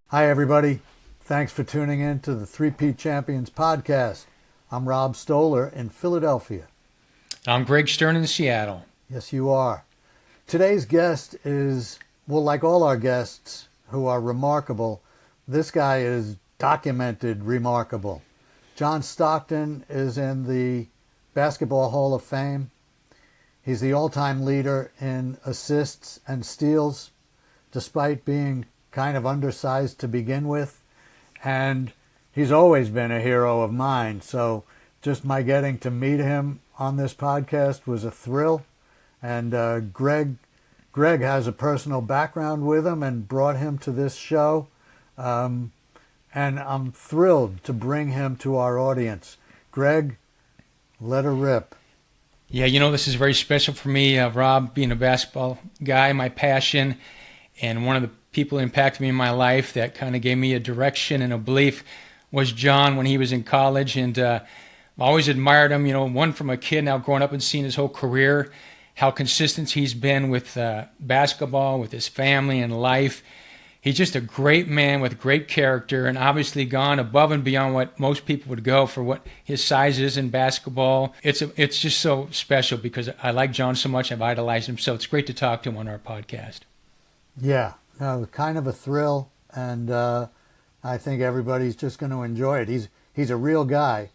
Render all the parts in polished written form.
Hi, everybody. Thanks for tuning in to the 3P Champions podcast. I'm Rob Stoller in Philadelphia. I'm Greg Stern in Seattle. Yes, you are. Today's guest is, well, like all our guests who are remarkable, this guy is documented remarkable. John Stockton is in the Basketball Hall of Fame. He's the all-time leader in assists and steals, despite being kind of undersized to begin with. And he's always been a hero of mine. So just my getting to meet him on this podcast was a thrill. And Greg has a personal background with him and brought him to this show. And I'm thrilled to bring him to our audience. Greg, let her rip. Yeah, this is very special for me, Rob, being a basketball guy, my passion, and one of the people that impacted me in my life that kind of gave me a direction and a belief was John when he was in college. And I've always admired him, one from a kid, now growing up and seeing his whole career, how consistent he's been with basketball, with his family and life. He's just a great man with great character and obviously gone above and beyond what most people would go for what his size is in basketball. It's just so special because I like John so much. I've idolized him. So it's great to talk to him on our podcast. Yeah, kind of a thrill. And I think everybody's just going to enjoy it. He's a real guy.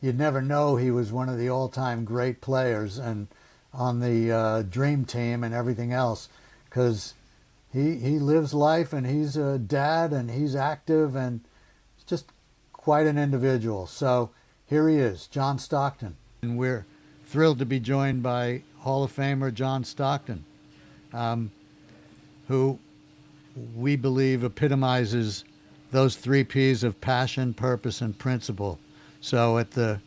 You'd never know he was one of the all-time great players and on the dream team and everything else because he lives life and he's a dad and he's active and he's just quite an individual. So here he is, John Stockton. And we're thrilled to be joined by Hall of Famer John Stockton, who we believe epitomizes those 3 Ps of passion, purpose, and principle. So at the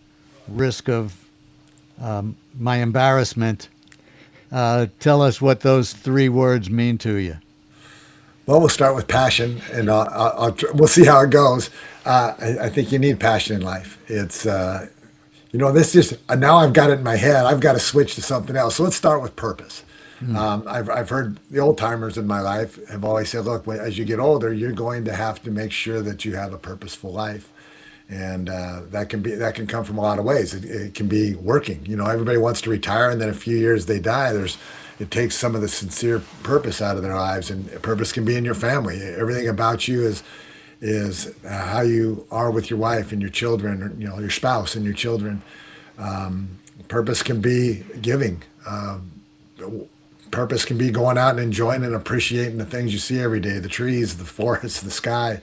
risk of my embarrassment, tell us what those 3 words mean to you. Well, we'll start with passion, and we'll see how it goes. I think you need passion in life. It's, this just, now I've got it in my head. I've got to switch to something else. So let's start with purpose. I've heard the old timers in my life have always said, look, as you get older, you're going to have to make sure that you have a purposeful life. And that can come from a lot of ways. It can be working. Everybody wants to retire, and then a few years they die. It takes some of the sincere purpose out of their lives, and purpose can be in your family. Everything about you is how you are with your wife and your children, or, your spouse and your children. Purpose can be giving. Purpose can be going out and enjoying and appreciating the things you see every day, the trees, the forests, the sky.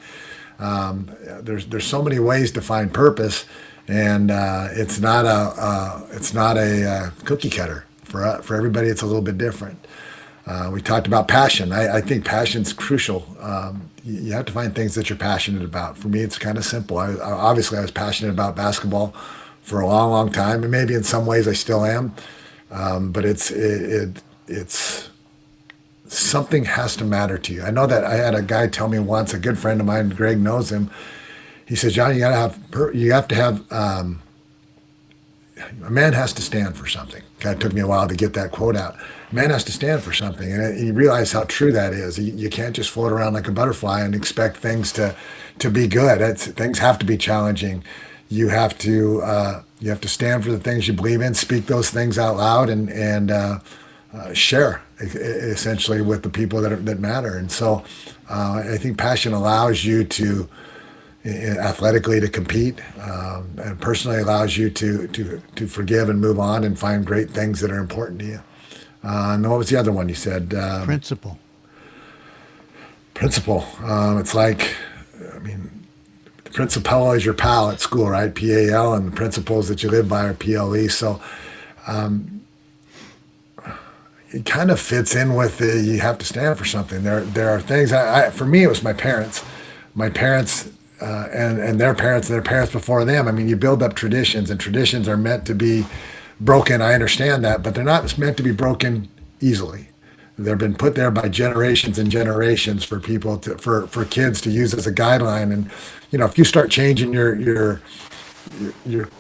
There's so many ways to find purpose, and it's not a cookie cutter. For everybody, it's a little bit different. We talked about passion. I think passion's crucial. You have to find things that you're passionate about. For me, it's kind of simple. Obviously, I was passionate about basketball for a long, long time, and maybe in some ways I still am. But it's something has to matter to you. I know that I had a guy tell me once, a good friend of mine, Greg knows him. He says, John, you have to have a man has to stand for something. Kind of took me a while to get that quote out. A man has to stand for something, and you realize how true that is. You can't just float around like a butterfly and expect things to be good. Things have to be challenging. You have to stand for the things you believe in, speak those things out loud, and share essentially with the people that matter. And so I think passion allows you to athletically to compete, and personally allows you to forgive and move on and find great things that are important to you. And what was the other one you said? Principle. It's like, the principal is your pal at school, right? PAL, and the principles that you live by are PLE. So it kind of fits in with you have to stand for something. There are things. For me, it was my parents. My parents. And their parents and their parents before them. You build up traditions, and traditions are meant to be broken. I understand that, but they're not meant to be broken easily. They've been put there by generations and generations for people for kids to use as a guideline. And if you start changing your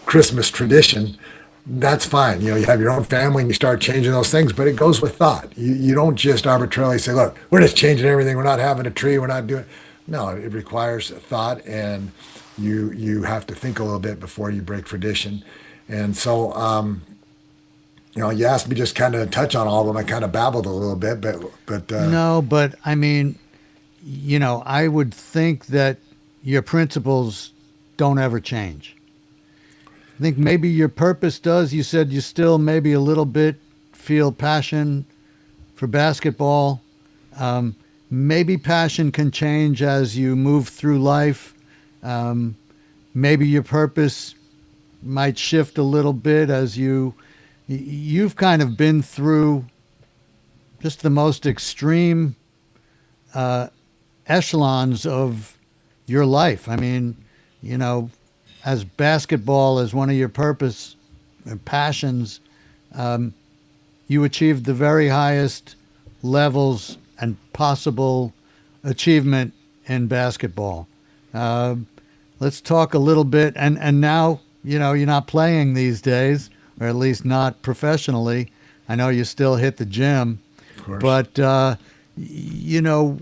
Christmas tradition, that's fine. You have your own family and you start changing those things, but it goes with thought. You don't just arbitrarily say, look, we're just changing everything. We're not having a tree. We're not doing. No, it requires thought, and you have to think a little bit before you break tradition. And so, you asked me just kind of touch on all of them. I kind of babbled a little bit, but No, but I mean, I would think that your principles don't ever change. I think maybe your purpose does. You said you still maybe a little bit feel passion for basketball. Maybe passion can change as you move through life. Um, Maybe your purpose might shift a little bit as you've kind of been through just the most extreme echelons of your life. I mean, you know, as basketball as one of your purpose and passions, you achieved the very highest levels and possible achievement in basketball. Uh, let's talk a little bit. And now, you're not playing these days, or at least not professionally. I know you still hit the gym, of course. but, you know,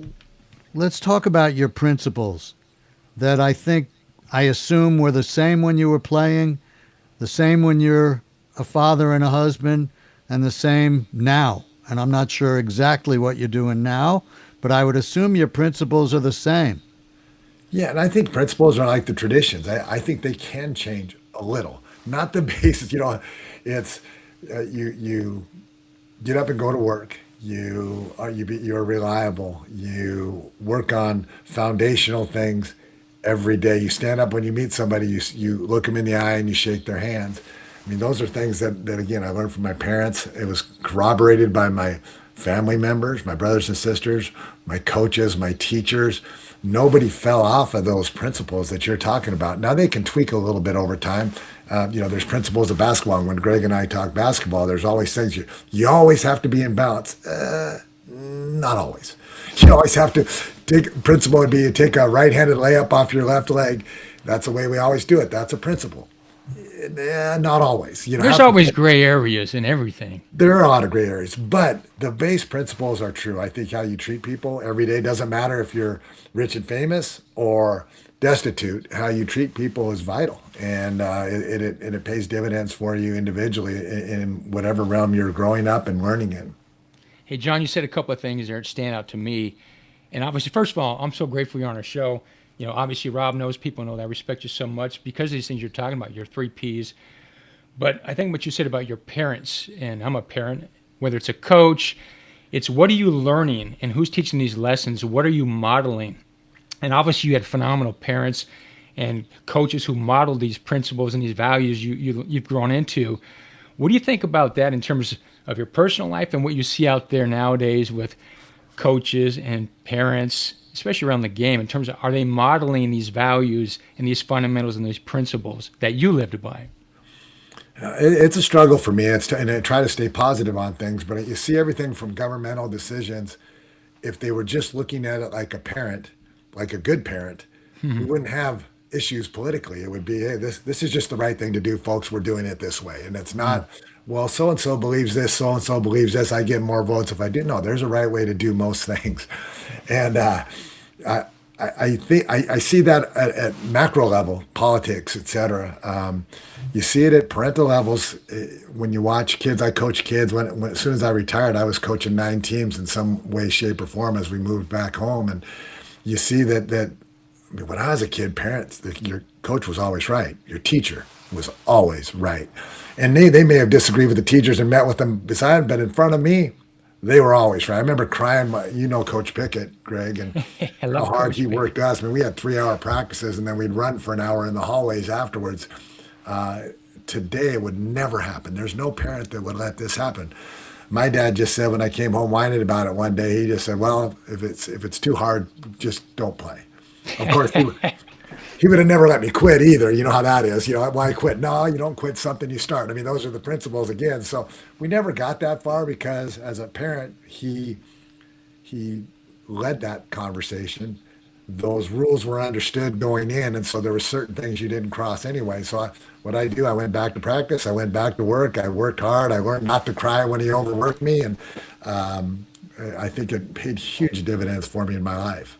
let's talk about your principles that I assume were the same when you were playing, the same when you're a father and a husband, and the same now. And I'm not sure exactly what you're doing now, but I would assume your principles are the same. Yeah, and I think principles are like the traditions. I think they can change a little, not the basis. It's you get up and go to work. You're reliable. You work on foundational things every day. You stand up when you meet somebody. You look them in the eye and you shake their hands. I mean, those are things that again I learned from my parents. It was corroborated by my family members, my brothers and sisters, my coaches, my teachers. Nobody fell off of those principles that you're talking about. Now they can tweak a little bit over time. There's principles of basketball. And when Greg and I talk basketball, there's always things you always have to be in balance. Not always. You always have to take principle would be you take a right-handed layup off your left leg. That's the way we always do it. That's a principle. Not always. There's always gray areas in everything. There are a lot of gray areas, but the base principles are true. I think how you treat people every day doesn't matter if you're rich and famous or destitute. How you treat people is vital, and it pays dividends for you individually in whatever realm you're growing up and learning in. Hey, John, you said a couple of things there that stand out to me. And obviously, first of all, I'm so grateful you're on our show. Obviously, Rob knows, people know that I respect you so much because of these things you're talking about, your three Ps. But I think what you said about your parents, and I'm a parent, whether it's a coach, it's what are you learning and who's teaching these lessons? What are you modeling? And obviously, you had phenomenal parents and coaches who modeled these principles and these values you've grown into. What do you think about that in terms of your personal life and what you see out there nowadays with coaches and parents, especially around the game, in terms of are they modeling these values and these fundamentals and these principles that you lived by? It's a struggle for me. And I try to stay positive on things, but you see everything from governmental decisions. If they were just looking at it like a parent, like a good parent, we wouldn't have issues politically. It would be, hey, this is just the right thing to do, folks. We're doing it this way, and it's not. Well, so and so believes this, so and so believes this. I get more votes if I do. No, there's a right way to do most things, and I, I think I see that at macro level, politics, et cetera. You see it at parental levels when you watch kids. I coach kids. As soon as I retired, I was coaching 9 teams in some way, shape, or form as we moved back home. And you see that I mean, when I was a kid, your coach was always right. Your teacher was always right. And they may have disagreed with the teachers and met with them beside, but in front of me, they were always right. I remember crying, Coach Pickett, Greg, and I how love hard Coach he Pickett. worked us. I mean, we had 3-hour practices, and then we'd run for an hour in the hallways afterwards. Today, it would never happen. There's no parent that would let this happen. My dad just said when I came home whining about it one day, he just said, "Well, if it's too hard, just don't play." Of course, he would have never let me quit either. You know how that is. Why quit? No, you don't quit something you start. I mean, those are the principles again. So we never got that far because as a parent, he led that conversation those rules were understood going in, and so there were certain things you didn't cross anyway. So what I do, I went back to practice, I went back to work, I worked hard, I learned not to cry when he overworked me, and I think it paid huge dividends for me in my life.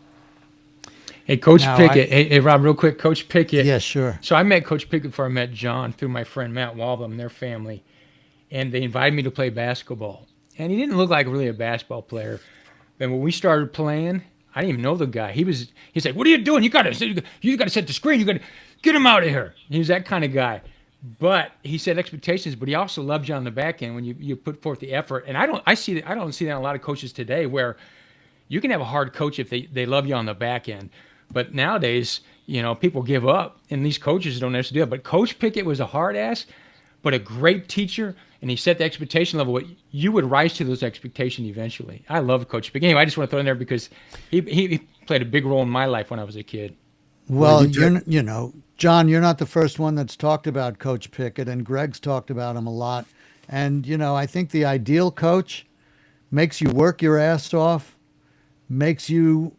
Hey, Coach Now, Pickett. Hey, Rob, real quick, Coach Pickett. yeah, sure. So I met Coach Pickett before I met John through my friend Matt Waltham and their family, and they invited me to play basketball. And he didn't look like really a basketball player. And when we started playing, I didn't even know the guy. He's like, "What are you doing? You got to set the screen. You got to get him out of here." He was that kind of guy. But he set expectations, but he also loved you on the back end when you put forth the effort. And I don't see that in a lot of coaches today, where you can have a hard coach if they love you on the back end. But nowadays, people give up, and these coaches don't necessarily do it. But Coach Pickett was a hard ass, but a great teacher, and he set the expectation level. You would rise to those expectations eventually. I love Coach Pickett. Anyway, I just want to throw in there because he played a big role in my life when I was a kid. Well, John, you're not the first one that's talked about Coach Pickett, and Greg's talked about him a lot. And, I think the ideal coach makes you work your ass off, makes you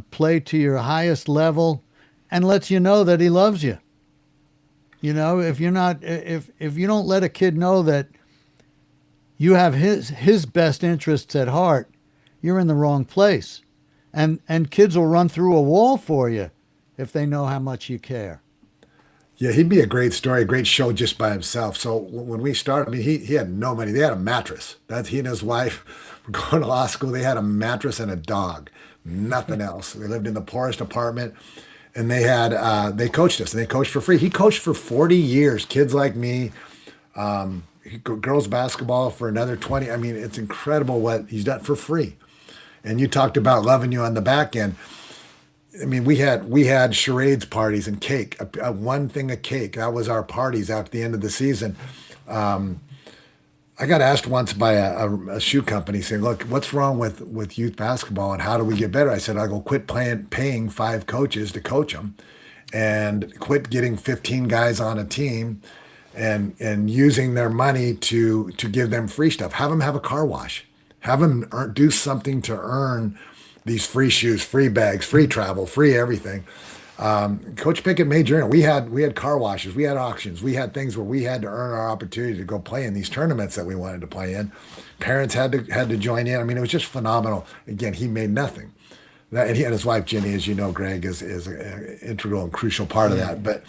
play to your highest level, and lets you know that he loves you. If you don't let a kid know that you have his best interests at heart, you're in the wrong place. And kids will run through a wall for you if they know how much you care. Yeah, he'd be a great story, a great show just by himself. So when we started, I mean, he had no money. They had a mattress. That's he and his wife were going to law school. They had a mattress and a dog, nothing else. They lived in the poorest apartment, and they coached us, and they coached for free. He coached for 40 years, kids like me, girls basketball for another 20. I mean, it's incredible what he's done for free. And you talked about loving you on the back end. I mean, we had charades parties and cake, one thing of cake. That was our parties at the end of the season. I got asked once by a shoe company saying, "Look, what's wrong with youth basketball and how do we get better?" I said, "I go quit paying 5 coaches to coach them, and quit getting 15 guys on a team, and using their money to give them free stuff. Have them have a car wash, have them do something to earn." These free shoes, free bags, free travel, free everything. Coach Pickett made journey. We had car washes, we had auctions, we had things where we had to earn our opportunity to go play in these tournaments that we wanted to play in. Parents had to join in. I mean, it was just phenomenal. Again, he made nothing. And he and his wife Jenny, as you know, Greg, is an integral and crucial part of that. But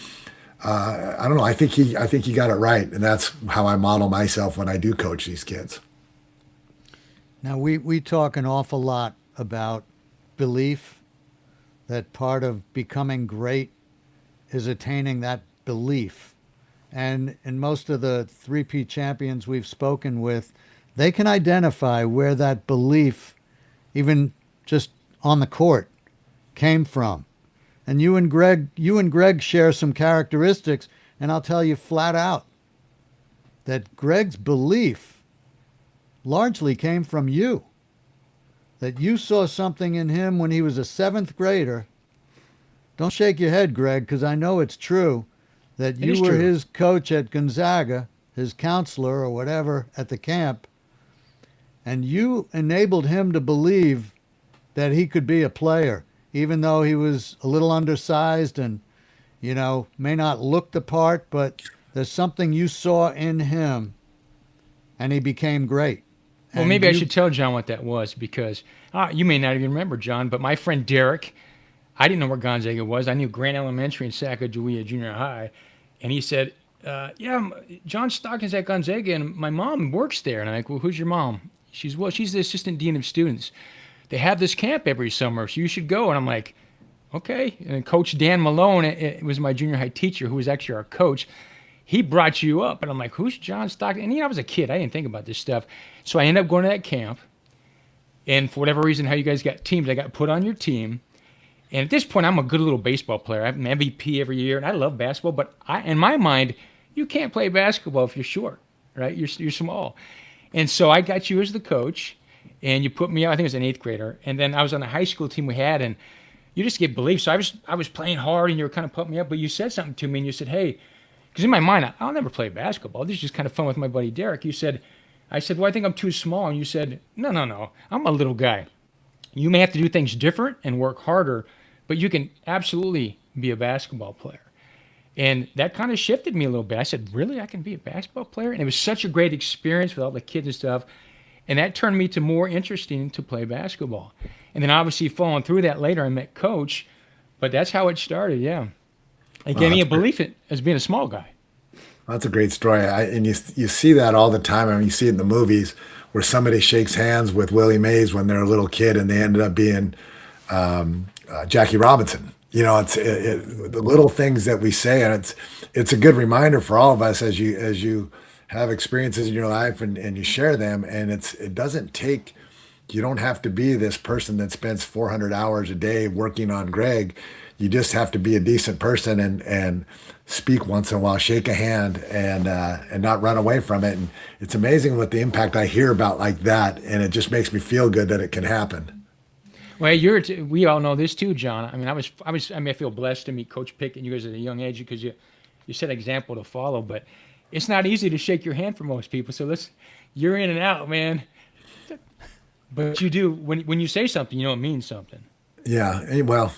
I don't know. I think he got it right, and that's how I model myself when I do coach these kids. Now, we talk an awful lot about belief, that part of becoming great is attaining that belief. And in most of the 3P champions we've spoken with, they can identify where that belief, even just on the court, came from. And you and Greg share some characteristics, and I'll tell you flat out that Greg's belief largely came from you. That you saw something in him when he was a 7th grader. Don't shake your head, Greg, because I know it's true, that you were his coach at Gonzaga, his counselor or whatever at the camp, and you enabled him to believe that he could be a player, even though he was a little undersized and, may not look the part, but there's something you saw in him, and he became great. Well, maybe I should tell John what that was, because you may not even remember, John, but my friend Derek, I didn't know where Gonzaga was. I knew Grant Elementary and Sacagawea Junior High. And he said, yeah, John Stockton's at Gonzaga, and my mom works there. And I'm like, well, who's your mom? She's the assistant dean of students. They have this camp every summer, so you should go. And I'm like, okay. And then Coach Dan Malone, it was my junior high teacher, who was actually our coach. He brought you up. And I'm like, who's John Stockton? And I was a kid. I didn't think about this stuff. So I ended up going to that camp. And for whatever reason, how you guys got teams, I got put on your team. And at this point, I'm a good little baseball player. I'm an MVP every year, and I love basketball. But in my mind, you can't play basketball if you're short, right? You're small. And so I got you as the coach, and you put me out. I think it was an 8th grader. And then I was on the high school team we had, and you just get belief. So I was playing hard, and you were kind of pumping me up. But you said something to me, and you said, hey, because in my mind, I'll never play basketball. This is just kind of fun with my buddy Derek. I said, well, I think I'm too small. And you said, no, I'm a little guy. You may have to do things different and work harder, but you can absolutely be a basketball player. And that kind of shifted me a little bit. I said, really, I can be a basketball player? And it was such a great experience with all the kids and stuff. And that turned me to more interesting to play basketball. And then obviously following through that later, I met Coach, but that's how it started, yeah. It Wow, gave me that's a belief in, as being a small guy. That's a great story. And you see that all the time. I mean, you see it in the movies where somebody shakes hands with Willie Mays when they're a little kid, and they ended up being Jackie Robinson. The little things that we say, and it's a good reminder for all of us as you have experiences in your life and you share them. And it doesn't take. You don't have to be this person that spends 400 hours a day working on Greg. You just have to be a decent person and speak once in a while, shake a hand, and not run away from it. And it's amazing what the impact I hear about like that, and it just makes me feel good that it can happen. Well, we all know this too, John. I mean, I feel blessed to meet Coach Pickett and you guys at a young age because you set an example to follow. But it's not easy to shake your hand for most people. So you're in and out, man. But you do when you say something, you know it means something. Yeah, well,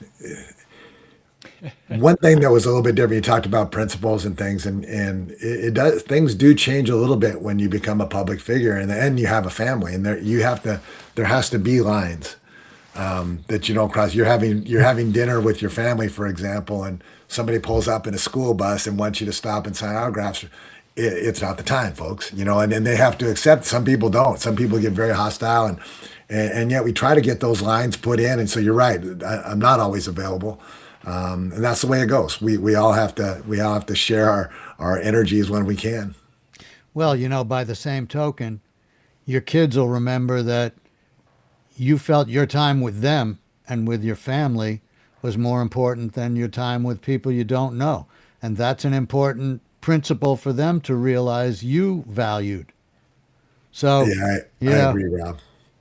one thing that was a little bit different, you talked about principles and things, and it does things do change a little bit when you become a public figure, and then you have a family, and there has to be lines that you don't cross. You're having dinner with your family, for example, and somebody pulls up in a school bus and wants you to stop and sign autographs. It's not the time, folks. And then they have to accept. Some people don't. Some people get very hostile, and yet we try to get those lines put in. And so you're right. I'm not always available, and that's the way it goes. We all have to share our energies when we can. Well, by the same token, your kids will remember that you felt your time with them and with your family was more important than your time with people you don't know. And that's an important principle for them to realize you valued. So, Yeah, I yeah, agree, Rob.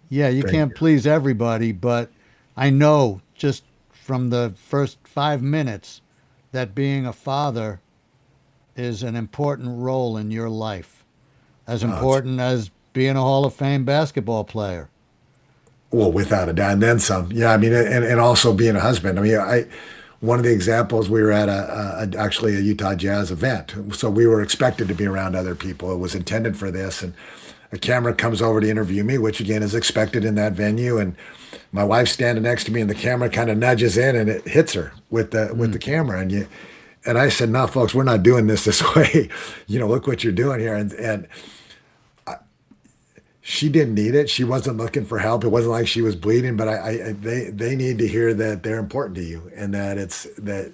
yeah, you Thank can't you. please everybody, but I know just from the first 5 minutes that being a father is an important role in your life, as Uh, important as being a Hall of Fame basketball player. Well, without a doubt, and then some. Yeah, I mean, and also being a husband. I mean, one of the examples, we were at actually a Utah Jazz event, so we were expected to be around other people. It was intended for this, and a camera comes over to interview me, which again is expected in that venue. And my wife's standing next to me, and the camera kind of nudges in, and it hits her with the camera, and I said, "No, folks, we're not doing this way. Look what you're doing here." And she didn't need it. She wasn't looking for help. It wasn't like she was bleeding, but they need to hear that they're important to you, and that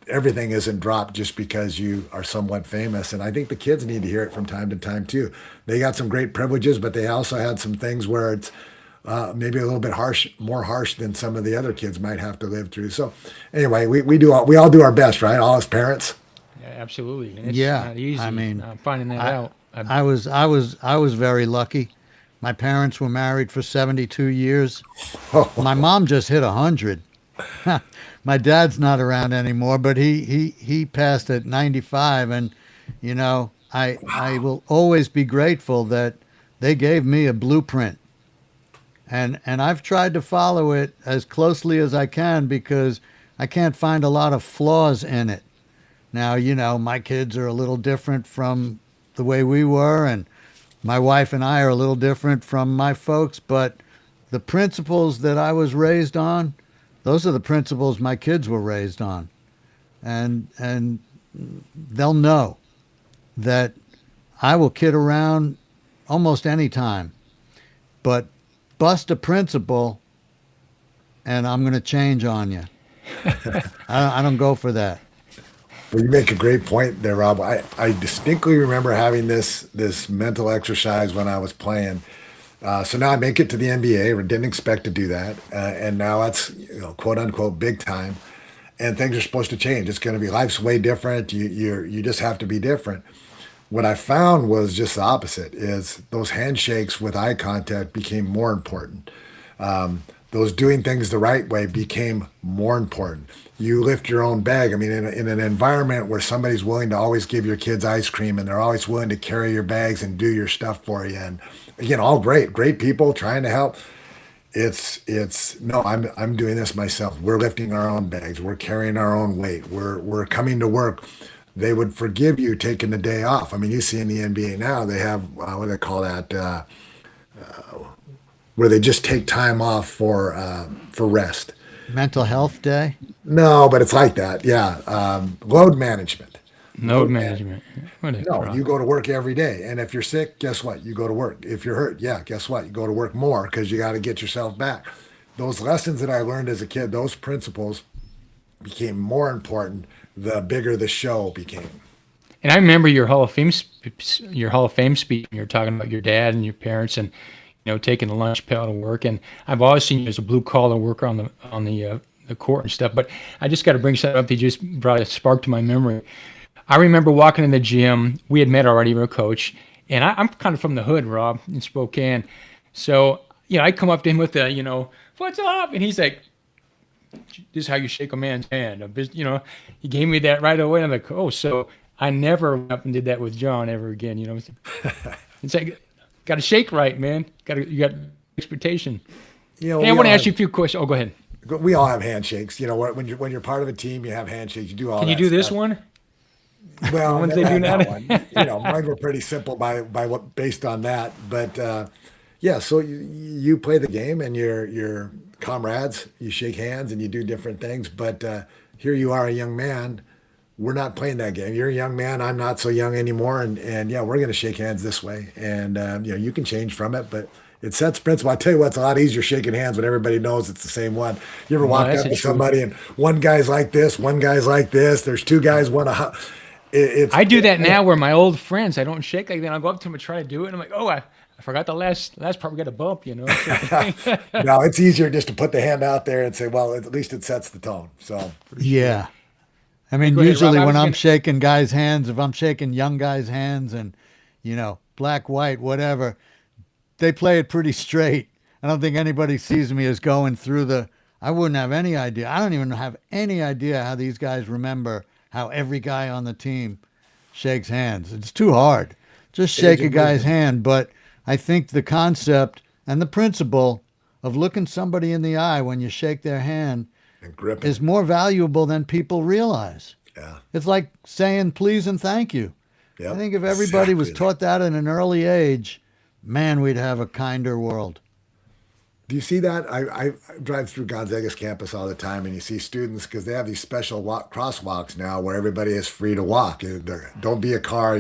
everything isn't dropped just because you are somewhat famous. And I think the kids need to hear it from time to time too. They got some great privileges, but they also had some things where it's maybe a little bit more harsh than some of the other kids might have to live through. So anyway, we all do our best, right? All as parents. Yeah, absolutely. And it's Yeah, not easy I mean, finding that I, out. I was very lucky. My parents were married for 72 years. My mom just hit 100. My dad's not around anymore, but he passed at 95, and I will always be grateful that they gave me a blueprint, and I've tried to follow it as closely as I can because I can't find a lot of flaws in it. Now, my kids are a little different from the way we were, and my wife and I are a little different from my folks, but the principles that I was raised on, those are the principles my kids were raised on. And they'll know that I will kid around almost any time, but bust a principle and I'm going to change on you. I don't go for that. Well, you make a great point there, Rob. I distinctly remember having this mental exercise when I was playing. So now I make it to the NBA. I didn't expect to do that, and now it's quote unquote big time, and things are supposed to change. It's going to be life's way different. You just have to be different. What I found was just the opposite. Is those handshakes with eye contact became more important. Those doing things the right way became more important. You lift your own bag. I mean, in an environment where somebody's willing to always give your kids ice cream and they're always willing to carry your bags and do your stuff for you. And again, all great people trying to help. It's no, I'm doing this myself. We're lifting our own bags. We're carrying our own weight. We're coming to work. They would forgive you taking the day off. I mean, you see in the NBA now, they have what do they call that, where they just take time off for rest. Mental health day. No, but it's like that. Yeah, load management. Node Load man. management. What a No, crock. you go to work every day, and if you're sick, guess what? You go to work. If you're hurt, yeah, guess what? You go to work more because you got to get yourself back. Those lessons that I learned as a kid, those principles became more important the bigger the show became. And I remember your your Hall of Fame speech. When you were talking about your dad and your parents, and taking the lunch pail to work. And I've always seen you as a blue collar worker on the court and stuff. But I just got to bring something up that just brought a spark to my memory. I remember walking in the gym. We had met already. We were a coach, and I'm kind of from the hood, Rob, in Spokane. So I come up to him with what's up, and he's like, "This is how you shake a man's hand." He gave me that right away. I'm like, "Oh, so I never went up and did that with John ever again." It's like, got to shake right, man. You got expectation. Hey, I We want to all ask you have a few questions. Oh, go ahead. we all have handshakes. When you're part of a team, you have handshakes. You do all Can you that do this stuff. one? The Well, ones never they do had now? that one. Mine were pretty simple by what based on that. But yeah, so you play the game and your comrades, you shake hands and you do different things. But here you are, a young man. We're not playing that game. You're a young man. I'm not so young anymore. And yeah, we're going to shake hands this way. And you can change from it, but it sets principle. I tell you what, it's a lot easier shaking hands when everybody knows it's the same one. You ever No, walk that's up the to truth. somebody and one guy's like this, one guy's like this. There's two guys, one. It's I do that now where my old friends, I don't shake like that. I'll go up to them and try to do it. And I'm like, oh, I forgot the last part. We got a bump, sort of thing. no, it's easier just to put the hand out there and say, well, at least it sets the tone. So For sure. Yeah. I Hey, mean, go ahead, Rob. usually I when was I'm going to, shaking guys' hands, if I'm shaking young guys' hands and, black, white, whatever, they play it pretty straight. I don't think anybody sees me as going through I wouldn't have any idea. I don't even have any idea how these guys remember how every guy on the team shakes hands. It's too hard. Just shake age a of guy's wisdom hand. But I think the concept and the principle of looking somebody in the eye when you shake their hand and gripping. is more valuable than people realize. Yeah. It's like saying please and thank you. I Yep. think if everybody was Exactly. taught that at an early age, man, we'd have a kinder world. Do you see that? I drive through Gonzaga's campus all the time, and you see students because they have these special crosswalks now where everybody is free to walk. Don't be a car.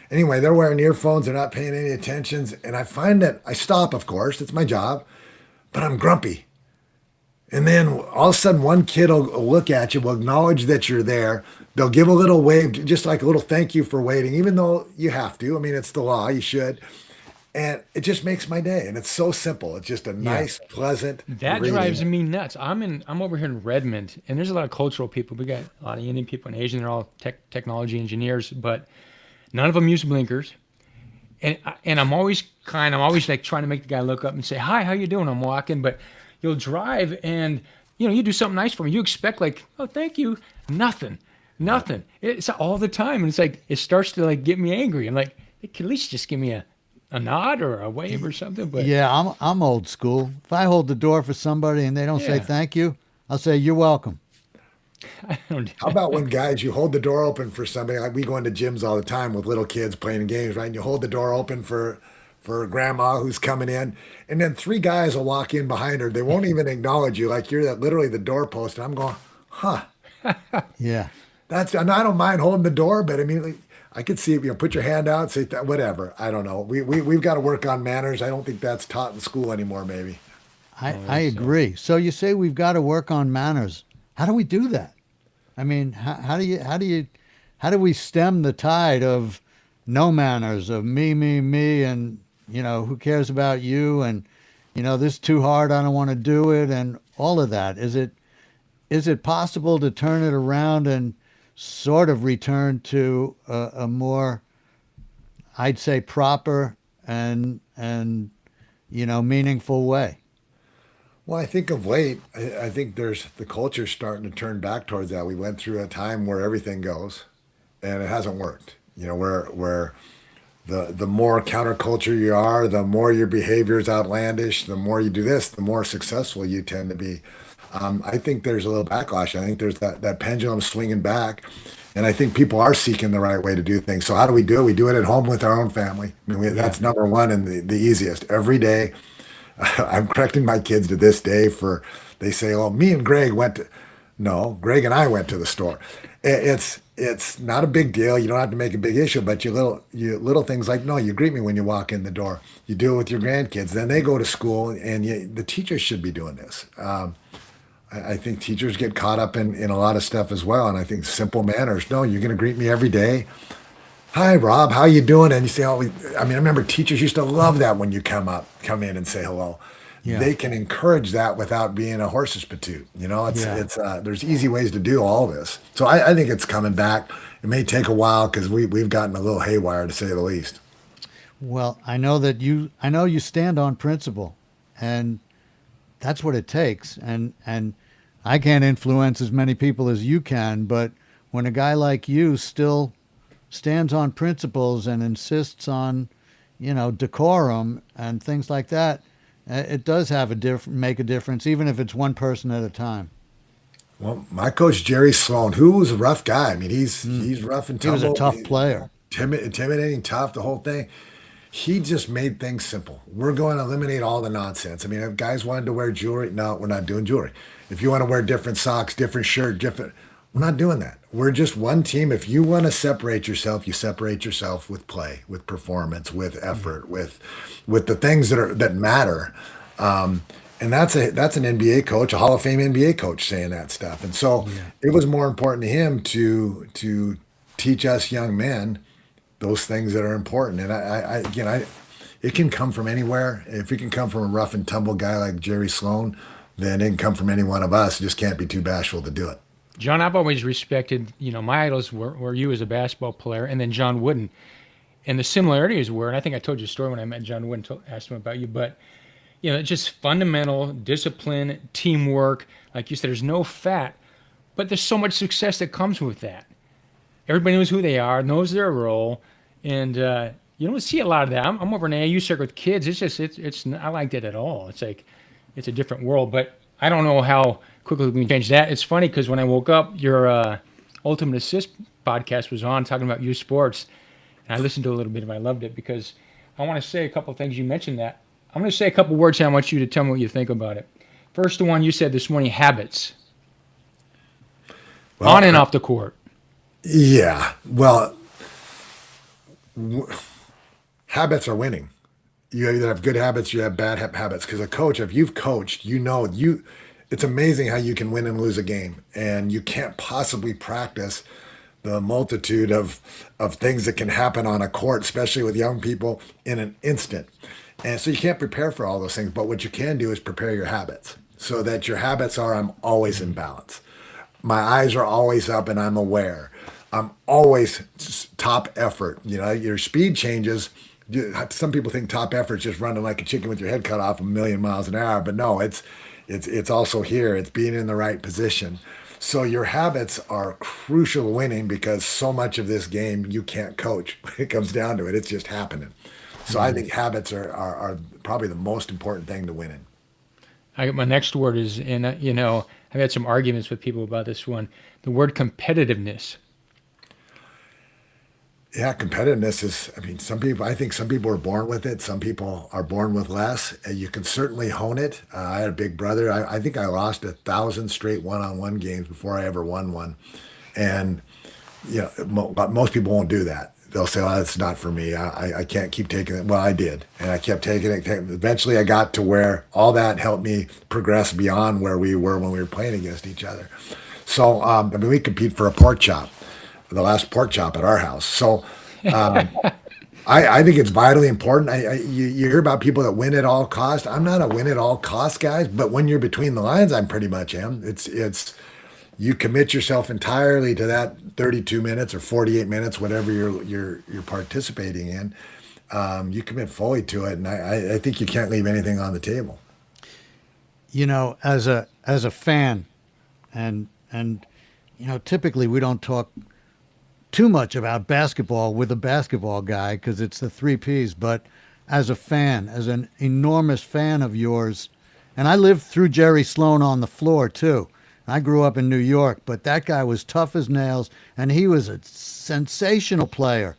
Anyway, they're wearing earphones. They're not paying any attention. And I find that I stop, of course, it's my job, but I'm grumpy. And then all of a sudden, one kid will look at you, will acknowledge that you're there. They'll give a little wave, just like a little thank you for waiting, even though you have to. I mean, it's the law, you should. And it just makes my day. And it's so simple. It's just a Yeah. nice, pleasant that drives greeting. me nuts. I'm over here in Redmond, and there's a lot of cultural people. We got a lot of Indian people and Asian. They're all technology engineers, but none of them use blinkers. And I'm always like trying to make the guy look up and say, "Hi, how you doing?" I'm walking, but you'll drive and you do something nice for me. You expect like, "Oh, thank you." Nothing, Yep. nothing. It's all the time, and it's like it starts to like get me angry. I'm like, "Hey, can at least just give me a nod or a wave or something." But Yeah, I'm old school. If I hold the door for somebody and they don't say yeah, thank you, I'll say you're welcome. I don't. How about when guys, you hold the door open for somebody, like we go into gyms all the time with little kids playing games, right? And you hold the door open for grandma who's coming in, and then three guys will walk in behind her. They won't even acknowledge you, like you're literally the doorpost. And I'm going, huh? Yeah. And I don't mind holding the door, but I mean, like, I could see, put your hand out, say whatever. I don't know. We've got to work on manners. I don't think that's taught in school anymore, maybe. Oh, I it's agree. So you say we've got to work on manners. How do we do that? I mean, how do we stem the tide of no manners, of me, and who cares about you, and this is too hard, I don't want to do it, and all of that. Is it possible to turn it around and sort of return to a more, I'd say, proper and meaningful way? Well, I think of late, I think there's the culture starting to turn back towards that. We went through a time where everything goes, and it hasn't worked. Where the more counterculture you are, the more your behavior is outlandish, the more you do this, the more successful you tend to be. I think there's a little backlash. I think there's that pendulum swinging back. And I think people are seeking the right way to do things. So how do we do it? We do it at home with our own family. I mean, Yeah. that's number one and the easiest. Every day, I'm correcting my kids to this day they say, "Oh, me and Greg went to," no, Greg and I went to the store. It's not a big deal. You don't have to make a big issue, but you little things like, no, you greet me when you walk in the door. You do it with your grandkids. Then they go to school, and the teachers should be doing this. I think teachers get caught up in a lot of stuff as well, and I think simple manners. No, you're going to greet me every day. Hi, Rob. How you doing? And you say, "Oh, I mean, I remember teachers used to love that when you come in and say hello." Yeah. They can encourage that without being a horse's patoot. Yeah. There's easy ways to do all this. So I think it's coming back. It may take a while because we've gotten a little haywire to say the least. Well, I know you stand on principle, and that's what it takes. And I can't influence as many people as you can, but when a guy like you still stands on principles and insists on, decorum and things like that, it does have make a difference, even if it's one person at a time. Well, my coach Jerry Sloan, who was a rough guy. I mean, he's rough and He was a tumble, tough player. intimidating, tough, the whole thing. He just made things simple. We're going to eliminate all the nonsense. I mean, if guys wanted to wear jewelry, no, we're not doing jewelry. If you want to wear different socks, different shirt, we're not doing that. We're just one team. If you want to separate yourself, you separate yourself with play, with performance, with effort, with the things that matter. And that's an NBA coach, a Hall of Fame NBA coach saying that stuff. And so Yeah. it was more important to him to teach us young men those things that are important. And it can come from anywhere. If it can come from a rough and tumble guy like Jerry Sloan, then it can come from any one of us. You just can't be too bashful to do it. John, I've always respected, my idols were you as a basketball player and then John Wooden. And the similarities were, and I think I told you a story when I met John Wooden, asked him about you, but, just fundamental discipline, teamwork. Like you said, there's no fat, but there's so much success that comes with that. Everybody knows who they are, knows their role, and you don't see a lot of that. I'm over in the AU circuit with kids. It's I like that at all. It's like it's a different world, but I don't know how quickly we can change that. It's funny because when I woke up, your Ultimate Assist podcast was on talking about youth sports, and I listened to a little bit of it. I loved it because I want to say a couple of things. You mentioned that. I'm going to say a couple words here. I want you to tell me what you think about it. First, the one you said this morning, habits, Well, on and off the court. yeah. Well, habits are winning. You either have good habits, you have bad habits. Because a coach, if you've coached, it's amazing how you can win and lose a game, and you can't possibly practice the multitude of things that can happen on a court, especially with young people, in an instant. And so you can't prepare for all those things. But what you can do is prepare your habits so that your habits are, I'm always in balance. My eyes are always up and I'm aware. I'm always top effort. Your speed changes. Some people think top effort is just running like a chicken with your head cut off a million miles an hour, but no, it's also here. It's being in the right position. So your habits are crucial to winning because so much of this game you can't coach. When it comes down to it, it's just happening. So I think habits are probably the most important thing to winning. My next word is, and I've had some arguments with people about this one, the word competitiveness. Yeah, competitiveness is, I think some people are born with it. Some people are born with less. You can certainly hone it. I had a big brother. I think I lost 1,000 straight one-on-one games before I ever won one. And, but most people won't do that. They'll say, "Oh, it's not for me. I can't keep taking it." Well, I did. And I kept taking it. Eventually I got to where all that helped me progress beyond where we were when we were playing against each other. So, we compete for a pork chop, the last pork chop at our house. So I think it's vitally important. You hear about people that win at all cost. I'm not a win at all cost guy, but when you're between the lines, I'm pretty much am. It's you commit yourself entirely to that 32 minutes or 48 minutes, whatever you're participating in. You commit fully to it, and I think you can't leave anything on the table. As a fan, and typically we don't talk too much about basketball with a basketball guy because it's the three P's, but as a fan, as an enormous fan of yours, and I lived through Jerry Sloan on the floor too. I grew up in New York, but that guy was tough as nails, and he was a sensational player.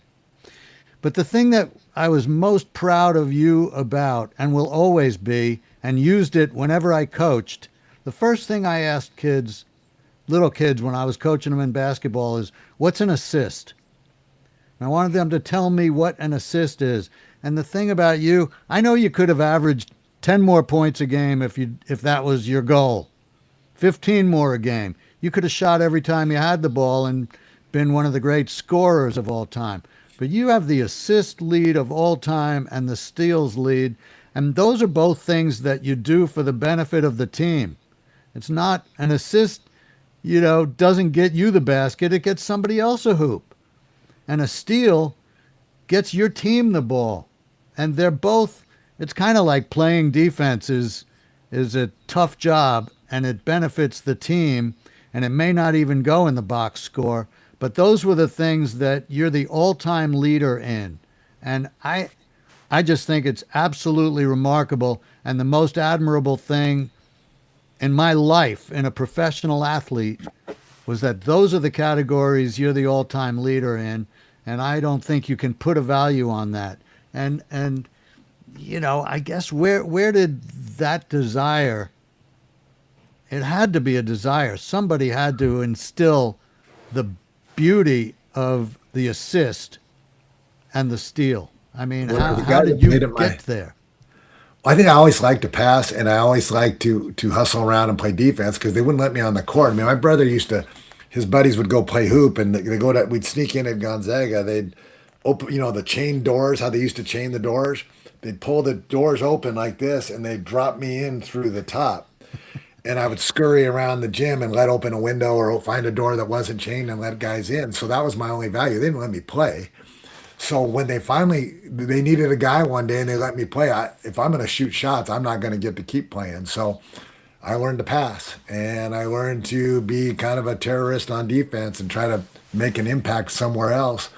But the thing that I was most proud of you about, and will always be, and used it whenever I coached, the first thing I asked kids, little kids, when I was coaching them in basketball is, what's an assist? And I wanted them to tell me what an assist is. And the thing about you, I know you could have averaged 10 more points a game if that was your goal. 15 more a game. You could have shot every time you had the ball and been one of the great scorers of all time. But you have the assist lead of all time and the steals lead. And those are both things that you do for the benefit of the team. It's not an assist, doesn't get you the basket. It gets somebody else a hoop. And a steal gets your team the ball. And they're both, it's kind of like playing defense is a tough job, and it benefits the team, and it may not even go in the box score. But those were the things that you're the all-time leader in. And I just think it's absolutely remarkable, and the most admirable thing in my life in a professional athlete was that those are the categories you're the all-time leader in, and I don't think you can put a value on that. And I guess where did that desire, it had to be a desire. Somebody had to instill the beauty of the assist and the steal. I mean, how did you get there? I think I always liked to pass, and I always liked to hustle around and play defense because they wouldn't let me on the court. I mean, my brother used to, his buddies would go play hoop, and we'd sneak in at Gonzaga. They'd open, the chain doors, how they used to chain the doors. They'd pull the doors open like this, and they'd drop me in through the top. And I would scurry around the gym and let open a window or find a door that wasn't chained and let guys in. So that was my only value. They didn't let me play. So when they needed a guy one day and they let me play, if I'm going to shoot shots, I'm not going to get to keep playing. So I learned to pass, and I learned to be kind of a terrorist on defense and try to make an impact somewhere else.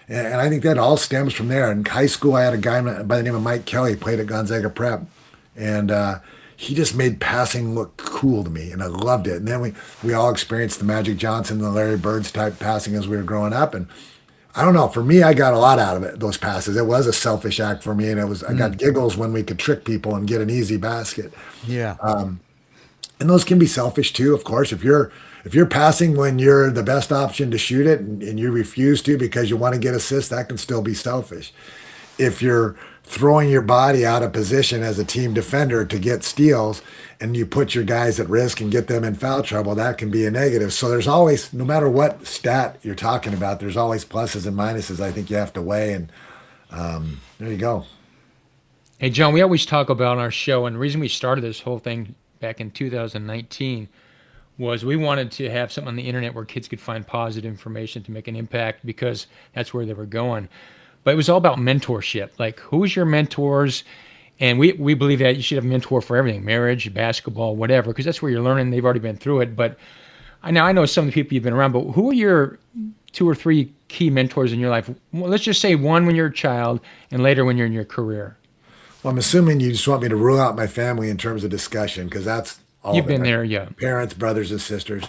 And I think that all stems from there. In high school, I had a guy by the name of Mike Kelly, played at Gonzaga Prep, and he just made passing look cool to me, and I loved it. And then we all experienced the Magic Johnson, the Larry Birds type passing as we were growing up, and I don't know. For me, I got a lot out of it, those passes. It was a selfish act for me, and I got giggles when we could trick people and get an easy basket. Yeah. And those can be selfish too, of course. If you're passing when you're the best option to shoot it and you refuse to because you want to get assists, that can still be selfish. If you're throwing your body out of position as a team defender to get steals and you put your guys at risk and get them in foul trouble, that can be a negative. So there's always, no matter what stat you're talking about, there's always pluses and minuses I think you have to weigh. And there you go. Hey, John, we always talk about on our show, and the reason we started this whole thing back in 2019 was we wanted to have something on the internet where kids could find positive information to make an impact because that's where they were going. But it was all about mentorship. Like, who's your mentors? And we believe that you should have a mentor for everything, marriage, basketball, whatever, because that's where you're learning. They've already been through it. But I know some of the people you've been around, but who are your 2 or 3 key mentors in your life? Well, let's just say one when you're a child and later when you're in your career. Well, I'm assuming you just want me to rule out my family in terms of discussion because that's all You've been there, yeah. Parents, brothers, and sisters.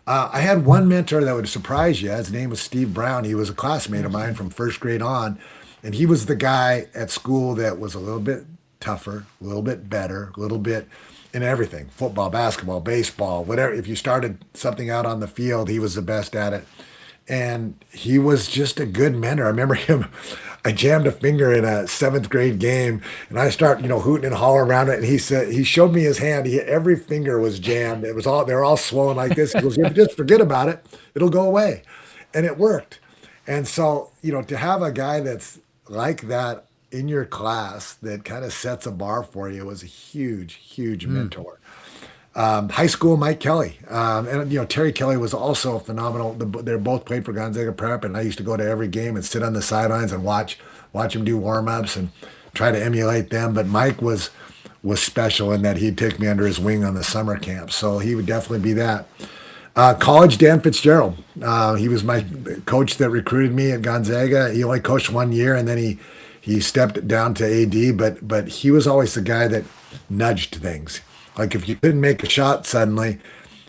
I had one mentor that would surprise you. His name was Steve Brown. He was a classmate of mine from first grade on. And he was the guy at school that was a little bit tougher, a little bit better, a little bit in everything. Football, basketball, baseball, whatever. If you started something out on the field, he was the best at it. And he was just a good mentor. I remember him, I jammed a finger in a 7th grade game and I start, hooting and hollering around it. And he showed me his hand. Every they were all swollen like this. He goes, if you just forget about it, it'll go away. And it worked. And so, to have a guy that's like that in your class that kind of sets a bar for you was a huge, huge mentor. High school, Mike Kelly. And Terry Kelly was also phenomenal. They both played for Gonzaga Prep, and I used to go to every game and sit on the sidelines and watch them do warm-ups and try to emulate them. But Mike was special in that he'd take me under his wing on the summer camp. So he would definitely be that. College, Dan Fitzgerald. He was my coach that recruited me at Gonzaga. He only coached 1 year, and then he stepped down to AD. But he was always the guy that nudged things. Like if you couldn't make a shot suddenly,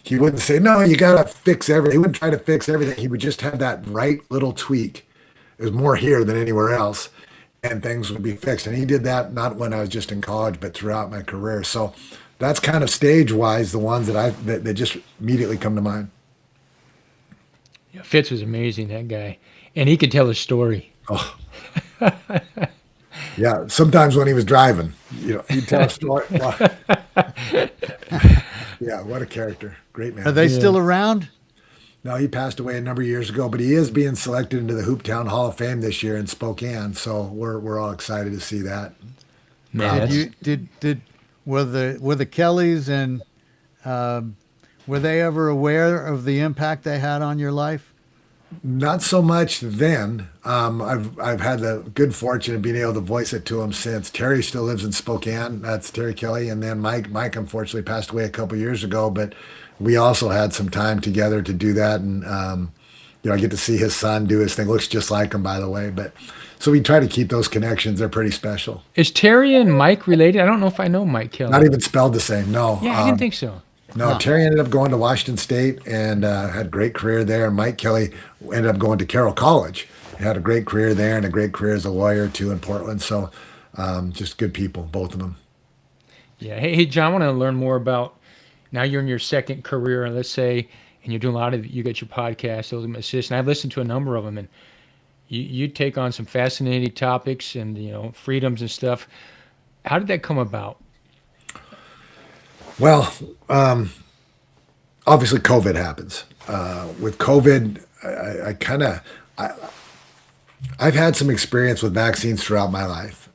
he wouldn't say, "No, you got to fix everything." He wouldn't try to fix everything. He would just have that right little tweak. There's more here than anywhere else, and things would be fixed. And he did that not when I was just in college, but throughout my career. So that's kind of stage wise the ones that just immediately come to mind. Yeah, Fitz was amazing, that guy, and he could tell a story. Oh, yeah. Sometimes when he was driving, he'd tell a story. Yeah, what a character. Great Are man. they Yeah. still around? No, he passed away a number of years ago, but he is being selected into the Hooptown Hall of Fame this year in Spokane. So we're all excited to see that. Man, Did that's, you did were the Kellys and were they ever aware of the impact they had on your life? Not so much then. I've had the good fortune of being able to voice it to him since. Terry still lives in Spokane. That's Terry Kelly, and then Mike unfortunately passed away a couple years ago. But we also had some time together to do that, and I get to see his son do his thing. Looks just like him, by the way. But so we try to keep those connections. They're pretty special. is Terry and Mike related? I don't know if I know Mike Kelly. Not even spelled the same. No. Yeah, I didn't think so. No, Huh. Terry ended up going to Washington State and had a great career there. Mike Kelly ended up going to Carroll College. He had a great career there and a great career as a lawyer too in Portland. So just good people, both of them. Yeah. Hey, John, I want to learn more about now you're in your second career, and let's say, and you're doing a lot of, you got your podcast, Ultimate Assist, and I've listened to a number of them, and you take on some fascinating topics and, freedoms and stuff. How did that come about? Well, obviously COVID happens. With COVID, I've had some experience with vaccines throughout my life.